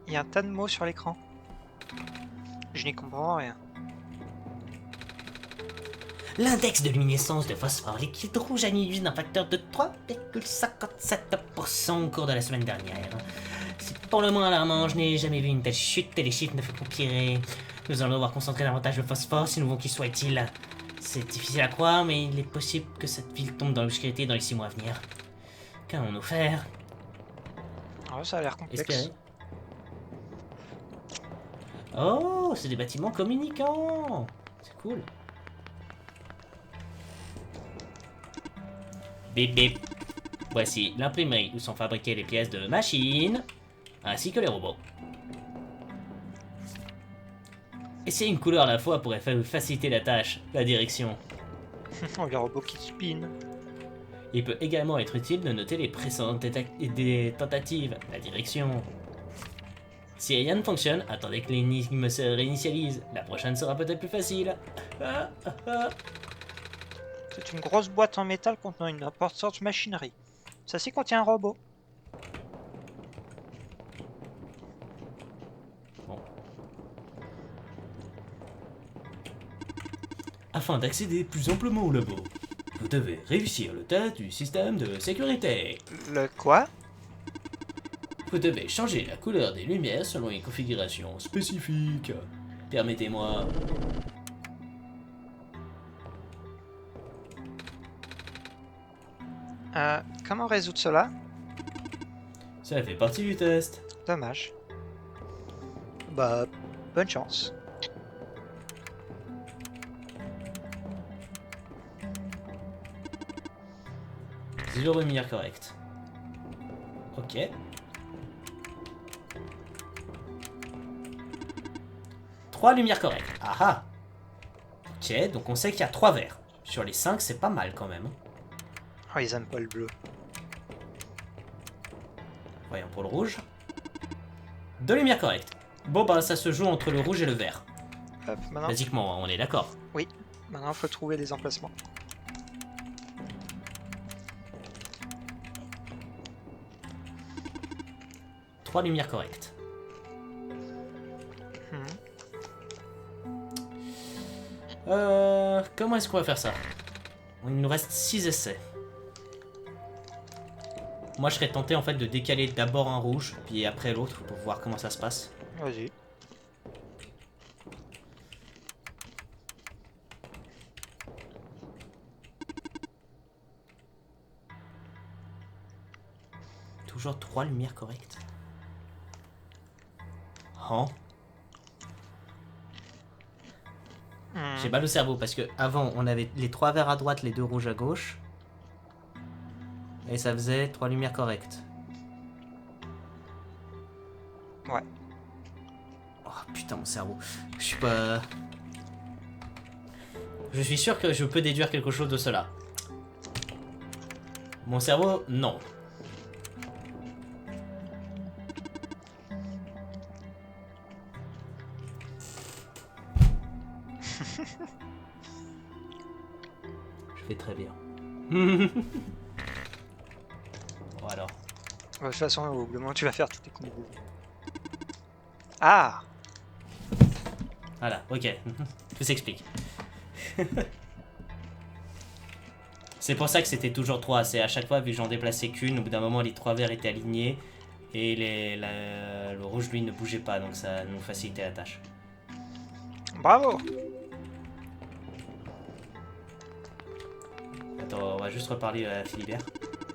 Il y a un tas de mots sur l'écran. Je n'y comprends rien. L'index de luminescence de phosphore liquide rouge a réduit d'un facteur de 3,57% au cours de la semaine dernière. C'est pour le moins alarmant, je n'ai jamais vu une telle chute et les chiffres ne font qu'empirer. Nous allons devoir concentrer davantage le phosphore si nous voulons qu'il soit utile. C'est difficile à croire, mais il est possible que cette ville tombe dans l'obscurité dans les 6 mois à venir. Qu'allons-nous faire? Ah, ça a l'air complexe. Espérer. Oh, c'est des bâtiments communicants. C'est cool. Bip bip. Voici l'imprimerie où sont fabriquées les pièces de machines, ainsi que les robots. Essayer une couleur à la fois pourrait faciliter la tâche, la direction. Oh, les robots qui spinent. Il peut également être utile de noter les précédentes des tentatives, la direction. Si rien ne fonctionne, attendez que l'énigme se réinitialise. La prochaine sera peut-être plus facile. C'est une grosse boîte en métal contenant une importante machinerie. Celle-ci contient un robot. Bon. Afin d'accéder plus amplement au labo, vous devez réussir le test du système de sécurité. Le quoi? Vous devez changer la couleur des lumières selon une configuration spécifique. Permettez-moi. Comment résoudre cela? Ça fait partie du test. Dommage. Bah, bonne chance. Zéro lumière correcte. Ok. 3 lumières correctes. Ah ah. Ok, donc on sait qu'il y a 3 verts. Sur les 5, c'est pas mal quand même. Oh, ils aiment pas le bleu. Voyons pour le rouge. 2 lumières correctes. Bon bah ça se joue entre le rouge et le vert. Hop, maintenant. Basiquement, on est d'accord. Oui, maintenant il faut trouver les emplacements. Trois lumières correctes. Comment est-ce qu'on va faire ça? Il nous reste 6 essais. Moi je serais tenté en fait de décaler d'abord un rouge, puis après l'autre pour voir comment ça se passe. Vas-y. Toujours 3 lumières correctes. Oh. J'ai mal au cerveau parce que avant on avait les 3 verts à droite, les 2 rouges à gauche. Et ça faisait 3 lumières correctes. Ouais. Oh putain mon cerveau. Je suis pas... Je suis sûr que je peux déduire quelque chose de cela. Mon cerveau, non. Je fais très bien. Bon alors. De toute façon, au bout du moment, tu vas faire tous tes combos. Ah! Voilà, ok. Tout s'explique. C'est pour ça que c'était toujours 3. C'est à chaque fois, vu que j'en déplaçais qu'une, au bout d'un moment, les 3 verts étaient alignés. Et le rouge, lui, ne bougeait pas. Donc ça nous facilitait la tâche. Bravo! Attends, on va juste reparler à Philibert.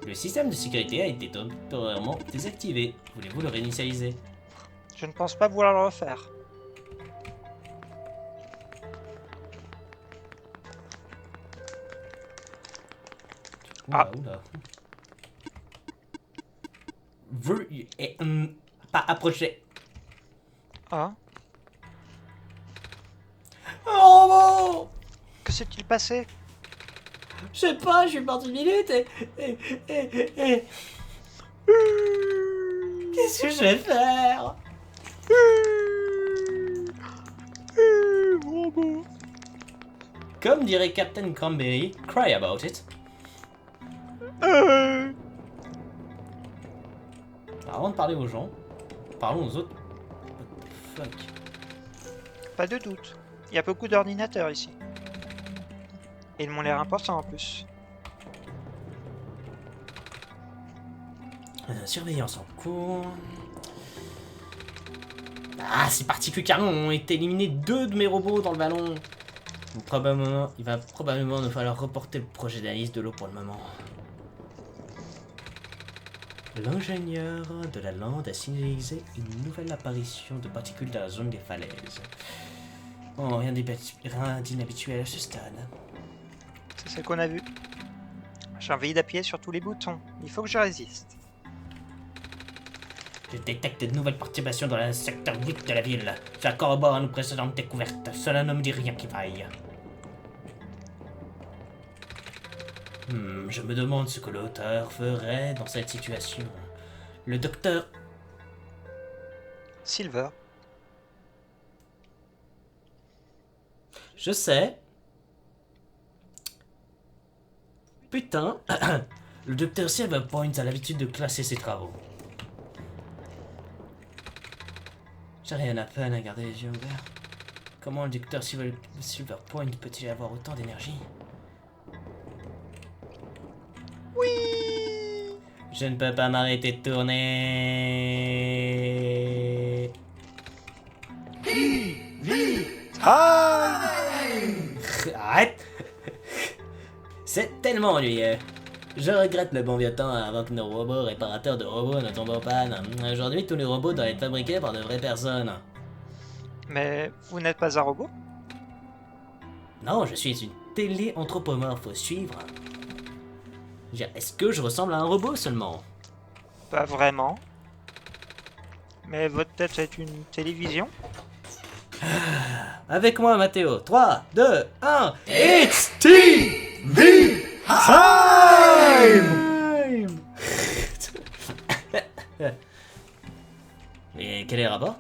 Le système de sécurité a été temporairement désactivé. Voulez-vous le réinitialiser? Je ne pense pas vouloir le refaire. Oula, oula. Pas approcher. Ah? Oh bon! Que s'est-il passé? Je sais pas, je suis parti 1 minute et... Qu'est-ce que je vais faire? Comme dirait Captain Cranberry, cry about it. Avant de parler aux gens, parlons aux autres. What the fuck? Pas de doute. Il y a beaucoup d'ordinateurs ici. Et ils m'ont l'air importants en plus. Surveillance en cours. Ah, ces particules carrées ont été éliminées 2 de mes robots dans le ballon. Donc, il va probablement nous falloir reporter le projet d'analyse de l'eau pour le moment. L'ingénieur de la lande a signalisé une nouvelle apparition de particules dans la zone des falaises. Oh, rien d'inhabituel à ce stade. C'est ce qu'on a vu. J'ai envie d'appuyer sur tous les boutons. Il faut que je résiste. Je détecte de nouvelles perturbations dans le secteur 8 de la ville. Ça corrobore à nos précédentes découvertes. Cela ne me dit rien qui vaille. Je me demande ce que l'auteur ferait dans cette situation. Le docteur... Silver. Je sais. Putain. Le docteur Silverpoint a l'habitude de classer ses travaux. J'ai rien à peine à garder les yeux ouverts. Comment le docteur Silverpoint peut-il avoir autant d'énergie? Oui. Je ne peux pas m'arrêter de tourner. Arrête. C'est tellement ennuyeux. Je regrette le bon vieux temps avant que nos robots réparateurs de robots ne tombent en panne. Aujourd'hui, tous les robots doivent être fabriqués par de vraies personnes. Mais vous n'êtes pas un robot? Non, je suis une télé-anthropomorphe, faut suivre. Est-ce que je ressemble à un robot seulement? Pas vraiment. Mais votre tête est une télévision? Avec moi, Mathéo. 3, 2, 1... It's TV Time! Et quel est le rapport?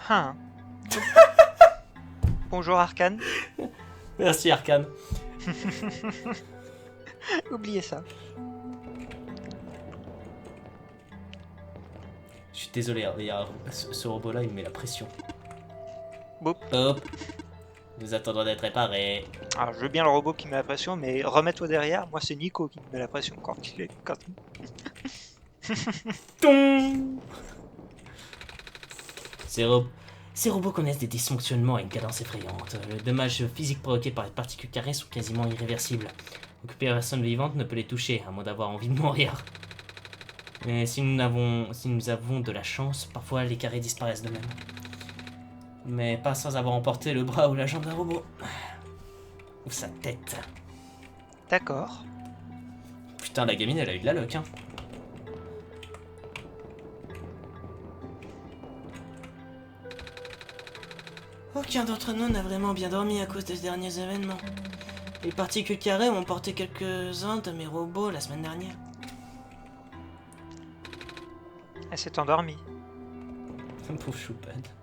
Hein. Bonjour Arcane. Merci, Arcane. Oubliez ça. Je suis désolé, hein, ce robot-là, il me met la pression. Boop. Hop. Nous attendons d'être réparés. Alors, je veux bien le robot qui met la pression, mais remets-toi derrière. Moi, c'est Nico qui me met la pression quand... Ces robots connaissent des dysfonctionnements à une cadence effrayante. Les dommages physiques provoqués par les particules carrées sont quasiment irréversibles. Aucune personne vivante ne peut les toucher, à moins d'avoir envie de mourir. Mais si nous avons de la chance, parfois les carrés disparaissent d'eux-mêmes. Mais pas sans avoir emporté le bras ou la jambe d'un robot. Ou sa tête. D'accord. Putain, la gamine, elle a eu de la luck, hein. Aucun d'entre nous n'a vraiment bien dormi à cause des derniers événements. Les particules carrées ont emporté quelques-uns de mes robots la semaine dernière. Elle s'est endormie. Pauvre choupette.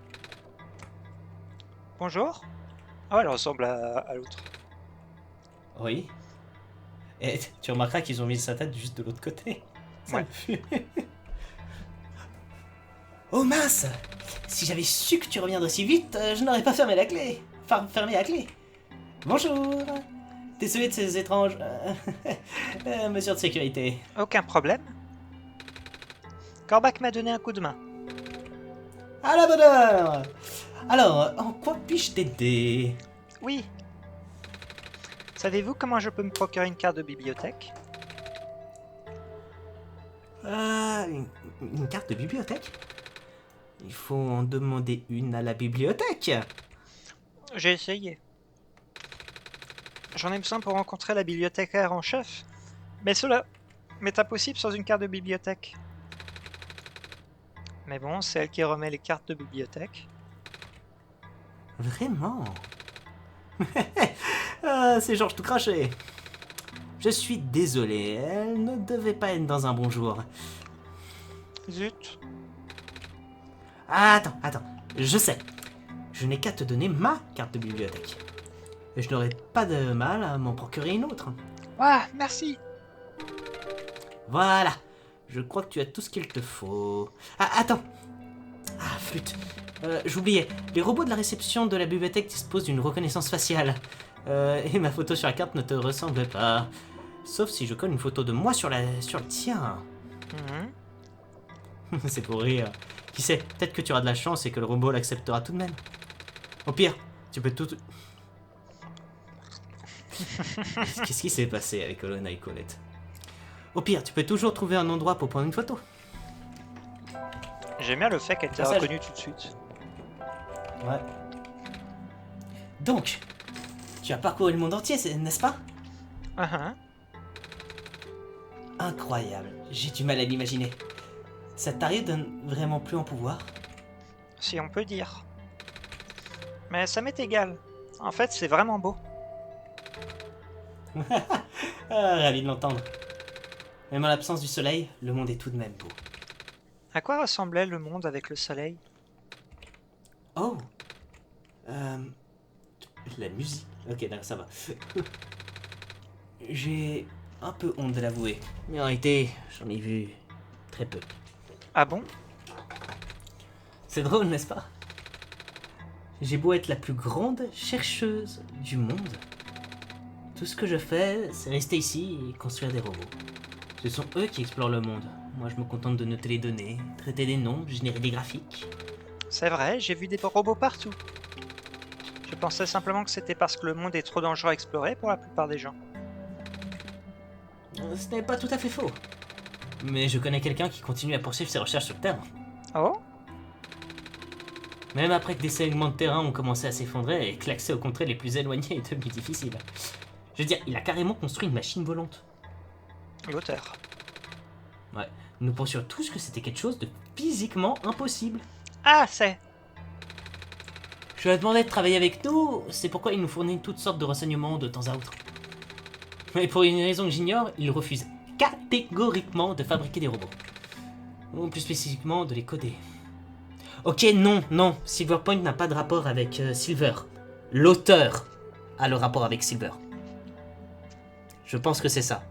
Bonjour. Oh, elle ressemble à l'autre. Oui. Et tu remarqueras qu'ils ont mis sa tête juste de l'autre côté. Ça Ouais. me fume. Oh mince! Si j'avais su que tu reviendrais si vite, je n'aurais pas fermé la clé. Enfin, fermé la clé. Bonjour. Désolé de ces étranges mesures de sécurité. Aucun problème. Corbac m'a donné un coup de main. À la bonne heure. Alors, en quoi puis-je t'aider? Oui. Savez-vous comment je peux me procurer une carte de bibliothèque? Une carte de bibliothèque? Il faut en demander une à la bibliothèque. J'ai essayé. J'en ai besoin pour rencontrer la bibliothécaire en chef. Mais cela m'est impossible sans une carte de bibliothèque. Mais bon, c'est elle qui remet les cartes de bibliothèque. Vraiment? C'est Georges tout craché. Je suis désolé, elle ne devait pas être dans un bon jour. Zut. Ah, attends, je sais. Je n'ai qu'à te donner ma carte de bibliothèque. Et je n'aurai pas de mal à m'en procurer une autre. Ah, merci. Voilà. Je crois que tu as tout ce qu'il te faut. Ah, attends. Ah, flûte. J'oubliais. Les robots de la réception de la bibliothèque disposent d'une reconnaissance faciale. Et ma photo sur la carte ne te ressemble pas. Sauf si je colle une photo de moi sur le tien. C'est pour rire. Qui sait, peut-être que tu auras de la chance et que le robot l'acceptera tout de même. Au pire, tu peux tout... Qu'est-ce qui s'est passé avec Olona et Colette? Au pire, tu peux toujours trouver un endroit pour prendre une photo. J'aime bien le fait qu'elle t'ait Ça, reconnu tout de suite. Ouais. Donc, tu as parcouru le monde entier, n'est-ce pas? Incroyable, j'ai du mal à l'imaginer. Ça t'arrive de vraiment plus en pouvoir? Si on peut dire. Mais ça m'est égal. En fait, c'est vraiment beau. Ravi de l'entendre. Même en l'absence du soleil, le monde est tout de même beau. À quoi ressemblait le monde avec le soleil? Oh La musique. Ok, d'accord, ça va. J'ai un peu honte de l'avouer. Mais en réalité, j'en ai vu très peu. Ah bon? C'est drôle, n'est-ce pas? J'ai beau être la plus grande chercheuse du monde. Tout ce que je fais, c'est rester ici et construire des robots. Ce sont eux qui explorent le monde. Moi, je me contente de noter les données, traiter des noms, générer des graphiques. C'est vrai, j'ai vu des robots partout. Je pensais simplement que c'était parce que le monde est trop dangereux à explorer pour la plupart des gens. Ce n'est pas tout à fait faux. Mais je connais quelqu'un qui continue à poursuivre ses recherches sur le terrain. Oh? Même après que des segments de terrain ont commencé à s'effondrer et que l'accès aux contrées les plus éloignées est devenu difficile. Je veux dire, il a carrément construit une machine volante. L'auteur. Ouais, nous pensions tous que c'était quelque chose de physiquement impossible. Ah, c'est... Je lui ai demandé de travailler avec nous, c'est pourquoi il nous fournit toutes sortes de renseignements de temps à autre. Mais pour une raison que j'ignore, il refuse catégoriquement de fabriquer des robots. Ou plus spécifiquement, de les coder. Ok, non, Silverpoint n'a pas de rapport avec Silver. L'auteur a le rapport avec Silver. Je pense que c'est ça.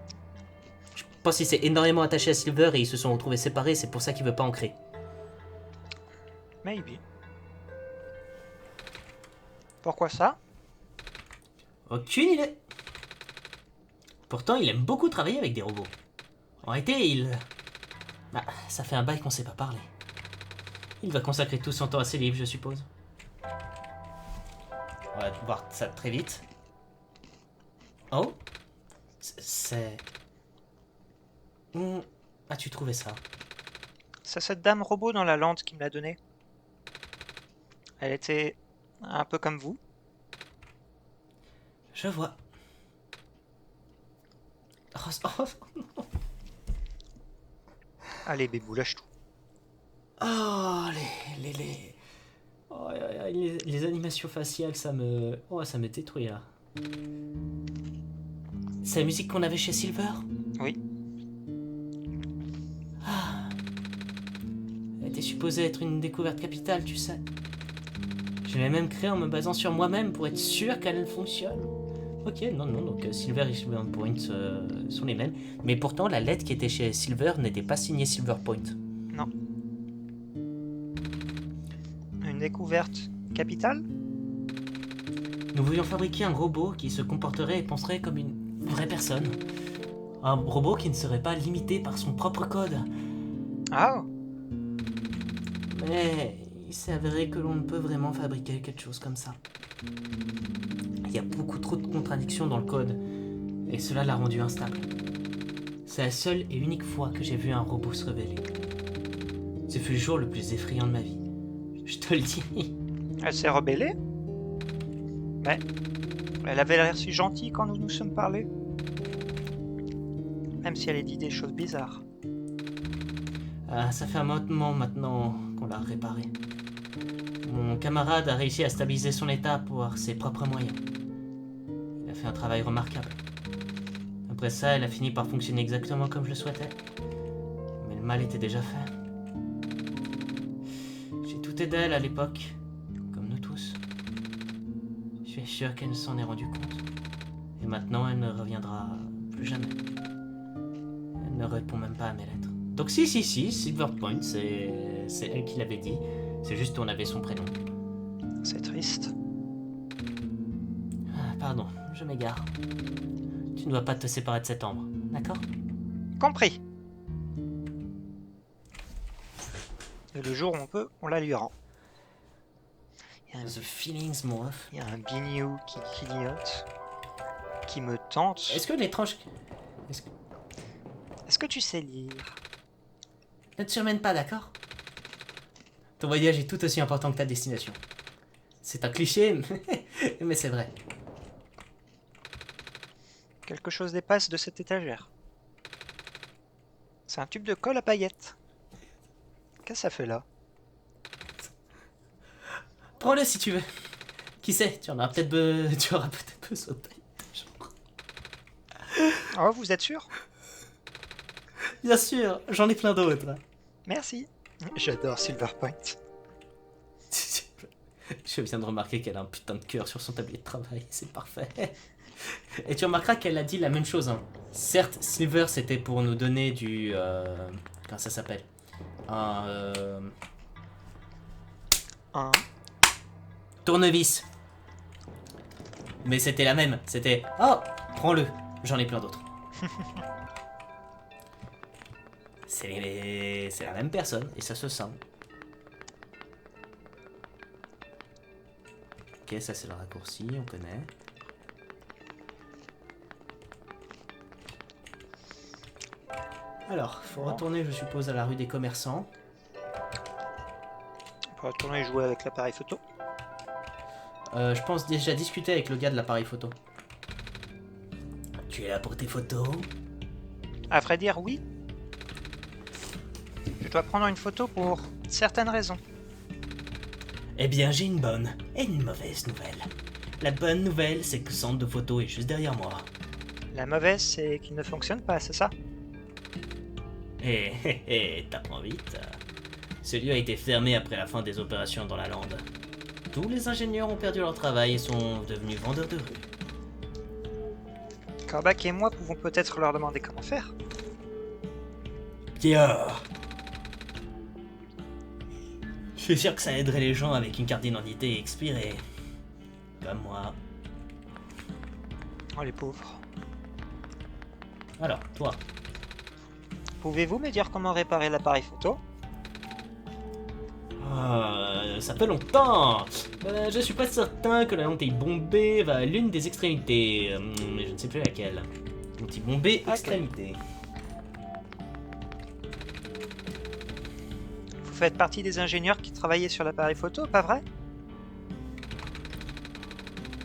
Je pense qu'il s'est énormément attaché à Silver et ils se sont retrouvés séparés, c'est pour ça qu'il veut pas en créer. Maybe. Pourquoi ça? Aucune idée. Pourtant, il aime beaucoup travailler avec des robots. En réalité, bah, ça fait un bail qu'on sait pas parler. Il va consacrer tout son temps à ses livres, je suppose. On va voir ça très vite. Oh? C'est... Où as-tu trouvé ça? C'est cette dame robot dans la lande qui me l'a donné. Elle était un peu comme vous. Je vois. Allez, bébou, lâche tout. Oh, Oh, les animations faciales, ça me... Oh, ça me détruit, là. C'est la musique qu'on avait chez Silver? Oui. Elle était supposée être une découverte capitale, tu sais. Je l'ai même créée en me basant sur moi-même pour être sûr qu'elle fonctionne. Ok, non, donc Silver et Silverpoint sont les mêmes. Mais pourtant, la lettre qui était chez Silver n'était pas signée Silverpoint. Non. Une découverte capitale? Nous voulions fabriquer un robot qui se comporterait et penserait comme une vraie personne. Un robot qui ne serait pas limité par son propre code. Ah! Mais il s'est avéré que l'on ne peut vraiment fabriquer quelque chose comme ça. Il y a beaucoup trop de contradictions dans le code, et cela l'a rendu instable. C'est la seule et unique fois que j'ai vu un robot se rebeller. Ce fut le jour le plus effrayant de ma vie. Je te le dis. Elle s'est rebellée? Mais elle avait l'air si gentille quand nous nous sommes parlé. Même si elle a dit des choses bizarres. Ça fait un moment maintenant qu'on l'a réparé. Mon camarade a réussi à stabiliser son état par ses propres moyens. Il a fait un travail remarquable. Après ça, elle a fini par fonctionner exactement comme je le souhaitais. Mais le mal était déjà fait. J'ai douté d'elle à l'époque, comme nous tous. Je suis sûr qu'elle s'en est rendue compte. Et maintenant, elle ne reviendra plus jamais. Elle ne répond même pas à mes lettres. Donc si, Silverpoint, c'est elle qui l'avait dit. C'est juste on avait son prénom. C'est triste. Ah, pardon, je m'égare. Tu ne dois pas te séparer de cet ambre, d'accord? Compris. Et le jour où on peut, on la lui rend. Il y a un, The feelings, mon ref. il y a un bignou qui clignote, qui me tente. Est-ce que l'étrange... Est-ce que tu sais lire? Ne te surmène pas, d'accord? Ton voyage est tout aussi important que ta destination. C'est un cliché, mais c'est vrai. Quelque chose dépasse de cette étagère. C'est un tube de colle à paillettes. Qu'est-ce que ça fait là? Prends-le si tu veux. Qui sait, tu auras peut-être besoin de Oh, vous êtes sûr? Bien sûr, j'en ai plein d'autres. Merci. J'adore Silverpoint. Je viens de remarquer qu'elle a un putain de cœur sur son tablier de travail, c'est parfait. Et tu remarqueras qu'elle a dit la même chose. Hein. Certes, Silver c'était pour nous donner du... comment ça s'appelle? Un tournevis. Mais c'était la même, c'était... Oh, prends-le, j'en ai plein d'autres. C'est la même personne, et ça se sent. Ok, ça c'est le raccourci, on connaît. Alors, faut retourner, je suppose, à la rue des commerçants. On peut retourner jouer avec l'appareil photo. Je pense déjà discuter avec le gars de l'appareil photo. Tu es là pour tes photos? À vrai dire, oui. Je dois prendre une photo pour certaines raisons. Eh bien, j'ai une bonne et une mauvaise nouvelle. La bonne nouvelle, c'est que le centre de photo est juste derrière moi. La mauvaise, c'est qu'il ne fonctionne pas, c'est ça? T'apprends vite. Ce lieu a été fermé après la fin des opérations dans la lande. Tous les ingénieurs ont perdu leur travail et sont devenus vendeurs de rue. Corbac et moi pouvons peut-être leur demander comment faire. Bien. Je suis sûr que ça aiderait les gens avec une carte d'identité expirée. Comme moi. Oh les pauvres. Alors, toi. Pouvez-vous me dire comment réparer l'appareil photo? Ça fait longtemps. Je suis pas certain que la lentille bombée va à l'une des extrémités. Mais je ne sais plus laquelle. Lentille bombée, extrémité. Vous faites partie des ingénieurs qui travaillaient sur l'appareil photo, pas vrai?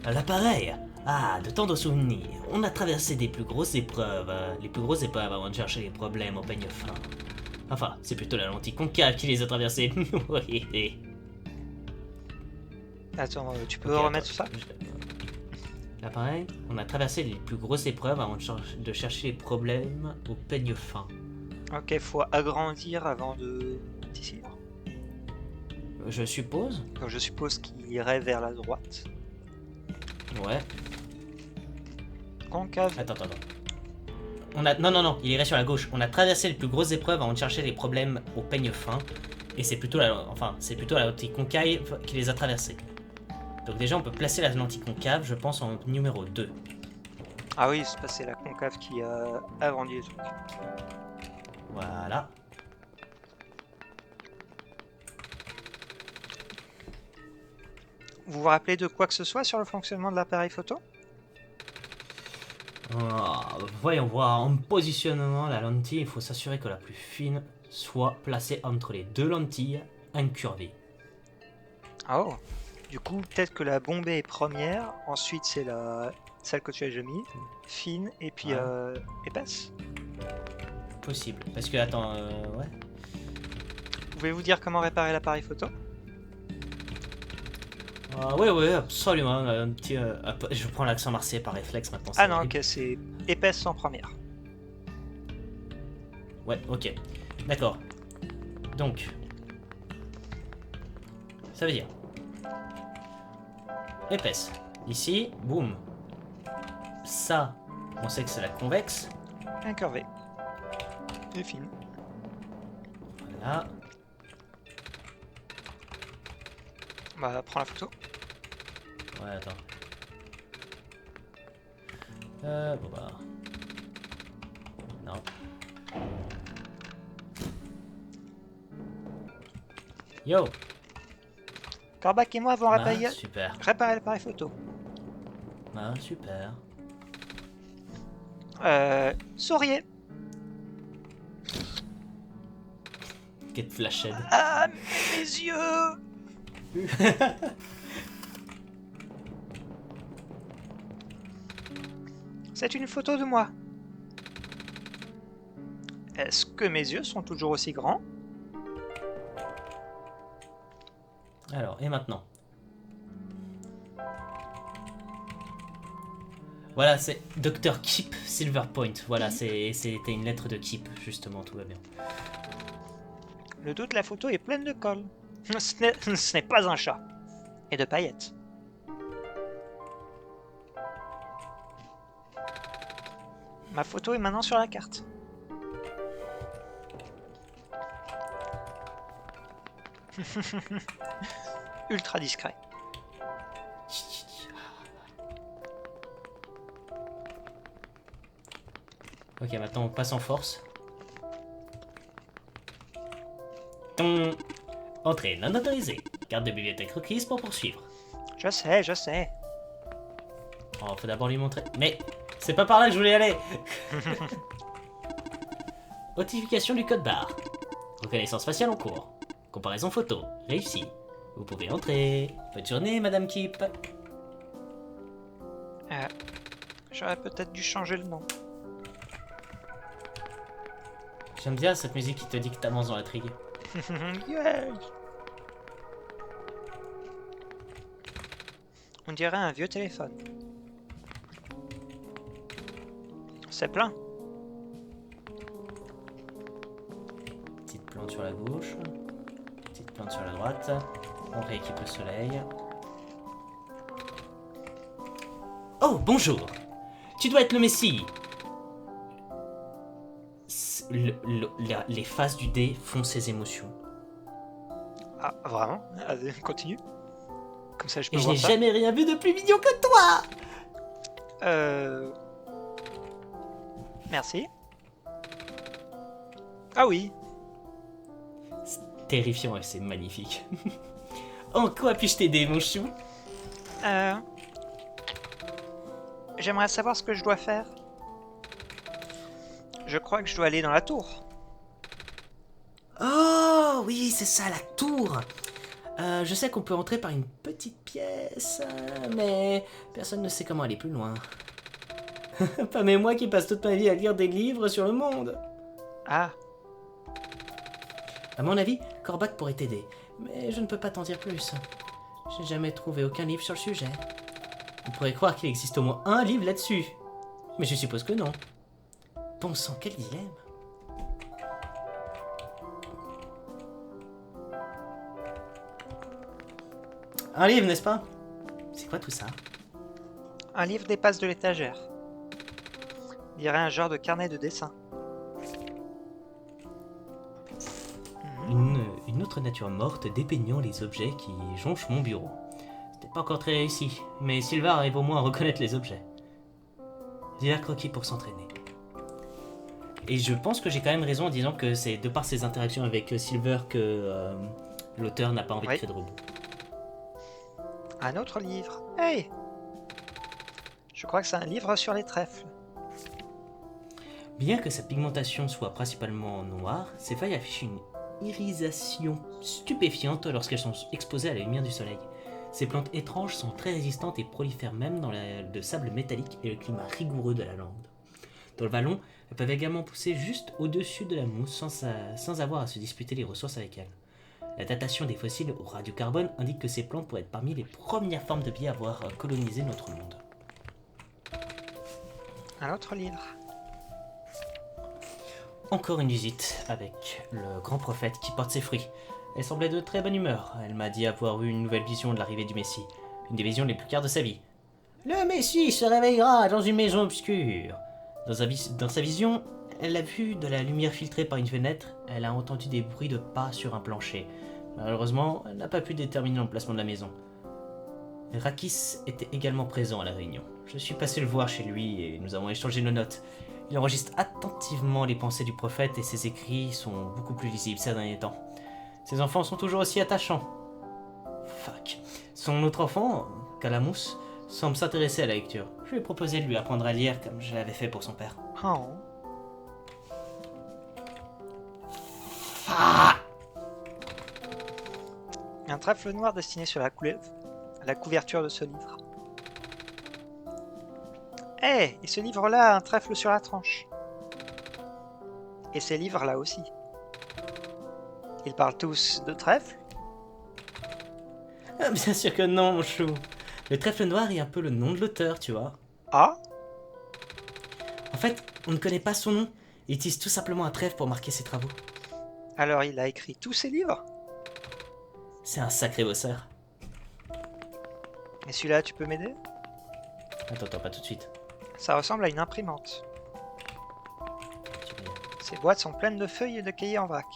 L'appareil. Ah, de tant de souvenirs. On a traversé des plus grosses épreuves. Les plus grosses épreuves avant de chercher les problèmes au peigne fin. Enfin, c'est plutôt la lentille concave qui les a traversées. Oui. Attends, tu peux Ok, remettre attends, ça? L'appareil, on a traversé les plus grosses épreuves avant de chercher les problèmes au peigne fin. Ok, faut agrandir avant de... Ici. Je suppose. Donc je suppose qu'il irait vers la droite. Ouais. Concave. Attends. Non, il irait sur la gauche. On a traversé les plus grosses épreuves avant de chercher les problèmes au peigne fin. Et c'est plutôt la lentille concave qui les a traversés. Donc déjà, on peut placer la lentille concave, je pense, en numéro 2. Ah oui, c'est la concave qui a agrandi les trucs. Voilà. Vous vous rappelez de quoi que ce soit sur le fonctionnement de l'appareil photo? Voyons voir. En positionnement, la lentille, il faut s'assurer que la plus fine soit placée entre les deux lentilles incurvées. Oh. Du coup, peut-être que la bombée est première, ensuite c'est celle que tu as déjà mis, fine, et puis épaisse. Possible. Parce que, attends, ouais. Pouvez-vous dire comment réparer l'appareil photo? Ouais, absolument. Un petit, je prends l'accent marseillais par réflexe maintenant. Ah non, ok, c'est épaisse en première. Ouais, ok. D'accord. Donc, ça veut dire épaisse. Ici, boum. Ça, on sait que c'est la convexe. Incurvée. Et fine. Voilà. Bah, prends la photo. Ouais, attends. Bon bah... Non. Yo! Corbac et moi avons Ah, super. réparé l'appareil photo. Ah, super. Souriez. Quelle flashette. Ah, mes yeux. C'est une photo de moi. Est-ce que mes yeux sont toujours aussi grands? Alors, et maintenant? Voilà, c'est Dr. Keep Silverpoint. Voilà, c'était une lettre de Keep, justement, tout va bien. Le dos de la photo est plein de colle. Ce n'est pas un chat. Et de paillettes. Ma photo est maintenant sur la carte. Ultra discret. Ok, maintenant on passe en force. Ton... Entrée non autorisée. Carte de bibliothèque requise pour poursuivre. Je sais, je sais. Oh, faut d'abord lui montrer. Mais c'est pas par là que je voulais aller. Notification du code barre. Reconnaissance faciale en cours. Comparaison photo. Réussi. Vous pouvez entrer. Bonne journée, Madame Keep. J'aurais peut-être dû changer le nom. J'aime bien cette musique qui te dit que t'avances dans l'intrigue. Yeah. On dirait un vieux téléphone. C'est plein. Petite plante sur la gauche. Petite plante sur la droite. On rééquipe le soleil. Oh, bonjour. Tu dois être le Messie. Les faces du dé font ses émotions. Ah, vraiment? Allez, continue. Comme ça, je peux Et je voir n'ai ça. jamais rien vu de plus mignon que toi. Merci. Ah oui. C'est terrifiant et c'est magnifique. En quoi puis-je t'aider, mon chou? J'aimerais savoir ce que je dois faire. Je crois que je dois aller dans la tour. Oh, oui, c'est ça, la tour. Je sais qu'on peut entrer par une petite pièce, mais personne ne sait comment aller plus loin. Pas même moi qui passe toute ma vie à lire des livres sur le monde. Ah, À mon avis, Corbac pourrait t'aider, mais je ne peux pas t'en dire plus. J'ai jamais trouvé aucun livre sur le sujet. On pourrait croire qu'il existe au moins un livre là-dessus, mais je suppose que non. Bon sang, quel dilemme. Un livre, n'est-ce pas? C'est quoi tout ça? un livre dépasse de l'étagère. On dirait un genre de carnet de dessin. Une autre nature morte dépeignant les objets qui jonchent mon bureau. C'était pas encore très réussi, mais Silver arrive au moins à reconnaître les objets. Divers croquis pour s'entraîner. Et je pense que j'ai quand même raison en disant que c'est de par ses interactions avec Silver que l'auteur n'a pas envie de Oui. créer de robot. Un autre livre. Hey! Je crois que c'est un livre sur les trèfles. Bien que sa pigmentation soit principalement noire, ses feuilles affichent une irisation stupéfiante lorsqu'elles sont exposées à la lumière du soleil. Ces plantes étranges sont très résistantes et prolifèrent même dans le sable métallique et le climat rigoureux de la lande. Dans le vallon, elles peuvent également pousser juste au-dessus de la mousse sans avoir à se disputer les ressources avec elles. La datation des fossiles au radiocarbone indique que ces plantes pourraient être parmi les premières formes de vie à avoir colonisé notre monde. Un autre livre. Encore une visite avec le grand prophète qui porte ses fruits. Elle semblait de très bonne humeur. Elle m'a dit avoir eu une nouvelle vision de l'arrivée du Messie. Une des visions les plus claires de sa vie. Le Messie se réveillera dans une maison obscure. Dans sa vision, Elle a vu de la lumière filtrée par une fenêtre, elle a entendu des bruits de pas sur un plancher. Malheureusement, elle n'a pas pu déterminer l'emplacement de la maison. Rakis était également présent à la réunion. Je suis passé le voir chez lui et nous avons échangé nos notes. Il enregistre attentivement les pensées du prophète et ses écrits sont beaucoup plus lisibles ces derniers temps. Ses enfants sont toujours aussi attachants. Fuck. Son autre enfant, Calamus, semble s'intéresser à la lecture. Je lui ai proposé de lui apprendre à lire comme je l'avais fait pour son père. Oh. Ah! Un trèfle noir destiné sur la couverture de ce livre. Eh, et ce livre-là a un trèfle sur la tranche. Et ces livres-là aussi. Ils parlent tous de trèfle? Ah, bien sûr que non, mon chou. Le trèfle noir est un peu le nom de l'auteur, tu vois. Ah? En fait, on ne connaît pas son nom. Il utilise tout simplement un trèfle pour marquer ses travaux. Alors il a écrit tous ces livres? C'est un sacré bosseur. Et celui-là, tu peux m'aider? Attends, pas tout de suite. Ça ressemble à une imprimante. Tu veux- Ces boîtes sont pleines de feuilles et de cahiers en vrac.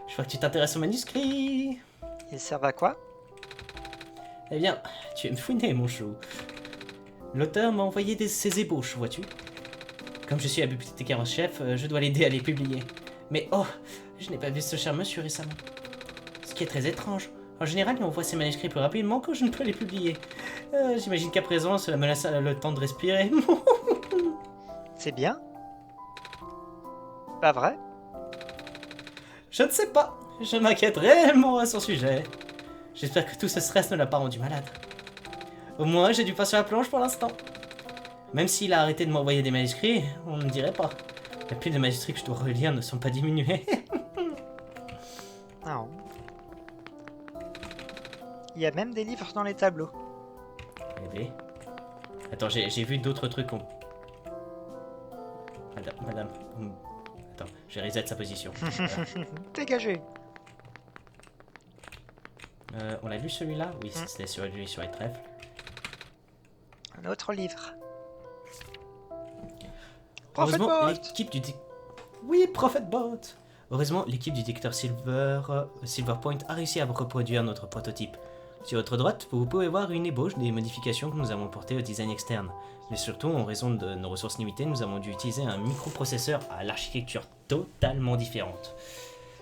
Je vois que tu t'intéresses au manuscrit. Ils servent à quoi? Eh bien, tu es me fouiner, mon chou. L'auteur m'a envoyé ses ébauches, vois-tu. Comme je suis la bibliothécaire en chef, je dois l'aider à les publier. Mais oh, je n'ai pas vu ce cher monsieur récemment. Ce qui est très étrange. En général, il envoie ses manuscrits plus rapidement quand je ne peux les publier. J'imagine qu'à présent, cela me laisse le temps de respirer. C'est bien? Pas vrai? Je ne sais pas. Je m'inquiète réellement à son sujet. J'espère que tout ce stress ne l'a pas rendu malade. Au moins, j'ai du pain sur la planche pour l'instant. Même s'il a arrêté de m'envoyer des manuscrits, on ne dirait pas. Les piles de manuscrits que je dois relire ne sont pas diminuées. Non. Il y a même des livres dans les tableaux. Eh bien. Attends, j'ai vu d'autres trucs. Madame. Attends, j'ai reset sa position. Voilà. Dégagez! On l'a lu celui-là? Oui, c'était sur lui, sur les trèfles. Un autre livre. Heureusement, Prophet Bot! l'équipe du... Oui, Prophet Bot! Heureusement, l'équipe du détecteur Silverpoint a réussi à reproduire notre prototype. Sur votre droite, vous pouvez voir une ébauche des modifications que nous avons portées au design externe. Mais surtout, en raison de nos ressources limitées, nous avons dû utiliser un microprocesseur à l'architecture totalement différente.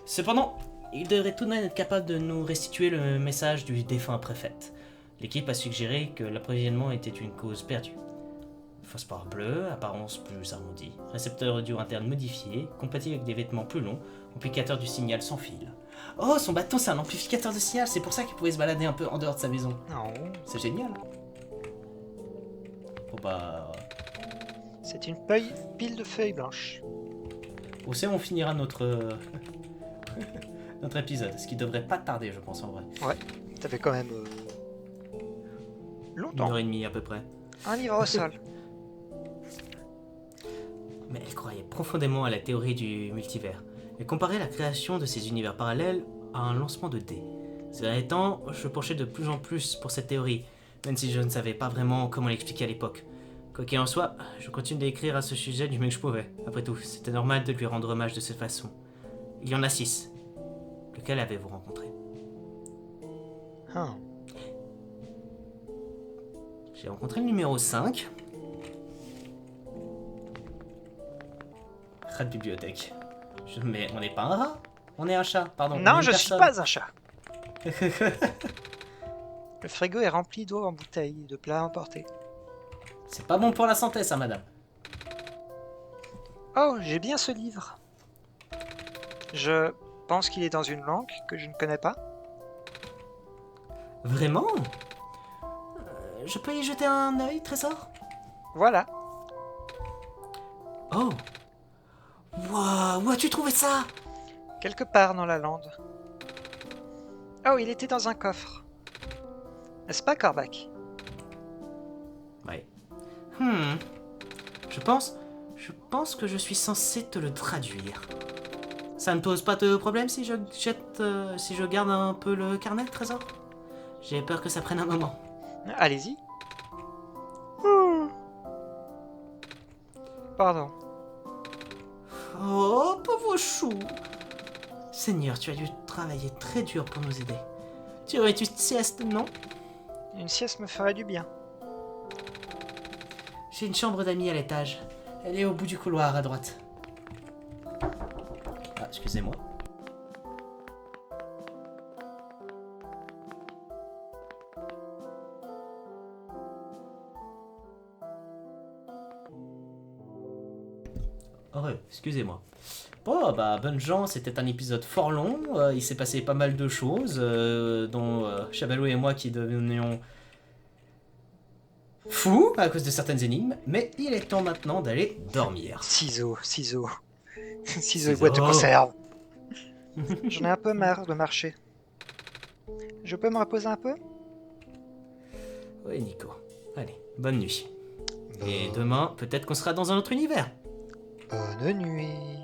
Cependant, il devrait tout de même être capable de nous restituer le message du défunt préfète. L'équipe a suggéré que l'approvisionnement était une cause perdue. Phosphore bleu, apparence plus arrondie, récepteur audio interne modifié, compatible avec des vêtements plus longs, amplificateur du signal sans fil. Oh, son bâton c'est un amplificateur de signal, c'est pour ça qu'il pouvait se balader un peu en dehors de sa maison. Non. C'est génial. Oh bah... C'est une pile de feuilles blanches. Où c'est on finira notre... notre épisode, ce qui devrait pas tarder je pense en vrai. Ouais, ça fait quand même... longtemps. 1h30 à peu près. Un livre au sol. Mais elle croyait profondément à la théorie du multivers. Elle comparait la création de ces univers parallèles à un lancement de dés. Ces derniers temps, je penchais de plus en plus pour cette théorie, même si je ne savais pas vraiment comment l'expliquer à l'époque. Quoi qu'il en soit, je continue d'écrire à ce sujet du mieux que je pouvais. Après tout, c'était normal de lui rendre hommage de cette façon. Il y en a 6. Lequel avez-vous rencontré? Hum. J'ai rencontré le numéro 5. Rat de bibliothèque. Mais on n'est pas un rat. On est un chat, pardon. on est Non, une je suis personne. pas un chat. Le frigo est rempli d'eau en bouteille et de plats emportés. C'est pas bon pour la santé, ça, madame. Oh, j'ai bien ce livre. Je pense qu'il est dans une langue que je ne connais pas. Vraiment? Je peux y jeter un œil, trésor? Voilà. Oh! Waouh! Où as-tu trouvé ça? Quelque part dans la lande. Oh, il était dans un coffre. N'est-ce pas, Corbac? Ouais. Je pense que je suis censé te le traduire. Ça ne pose pas de problème si je si je garde un peu le carnet, trésor? J'ai peur que ça prenne un moment. Allez-y. Pardon. chou. Seigneur, tu as dû travailler très dur pour nous aider. Tu aurais une sieste, non? Une sieste me ferait du bien. J'ai une chambre d'amis à l'étage. Elle est au bout du couloir, à droite. Ah, excusez-moi. Oh, excusez-moi. Bon, bah, bonne gens, c'était un épisode fort long. Il s'est passé pas mal de choses, dont Chabalou et moi qui devenions fous à cause de certaines énigmes. Mais il est temps maintenant d'aller dormir. Ciseaux. Ciseaux et Ciseaux. boîte de conserve. J'en ai un peu marre de marcher. Je peux me reposer un peu? Oui, Nico. Allez, bonne nuit. Et demain, peut-être qu'on sera dans un autre univers. Bonne nuit.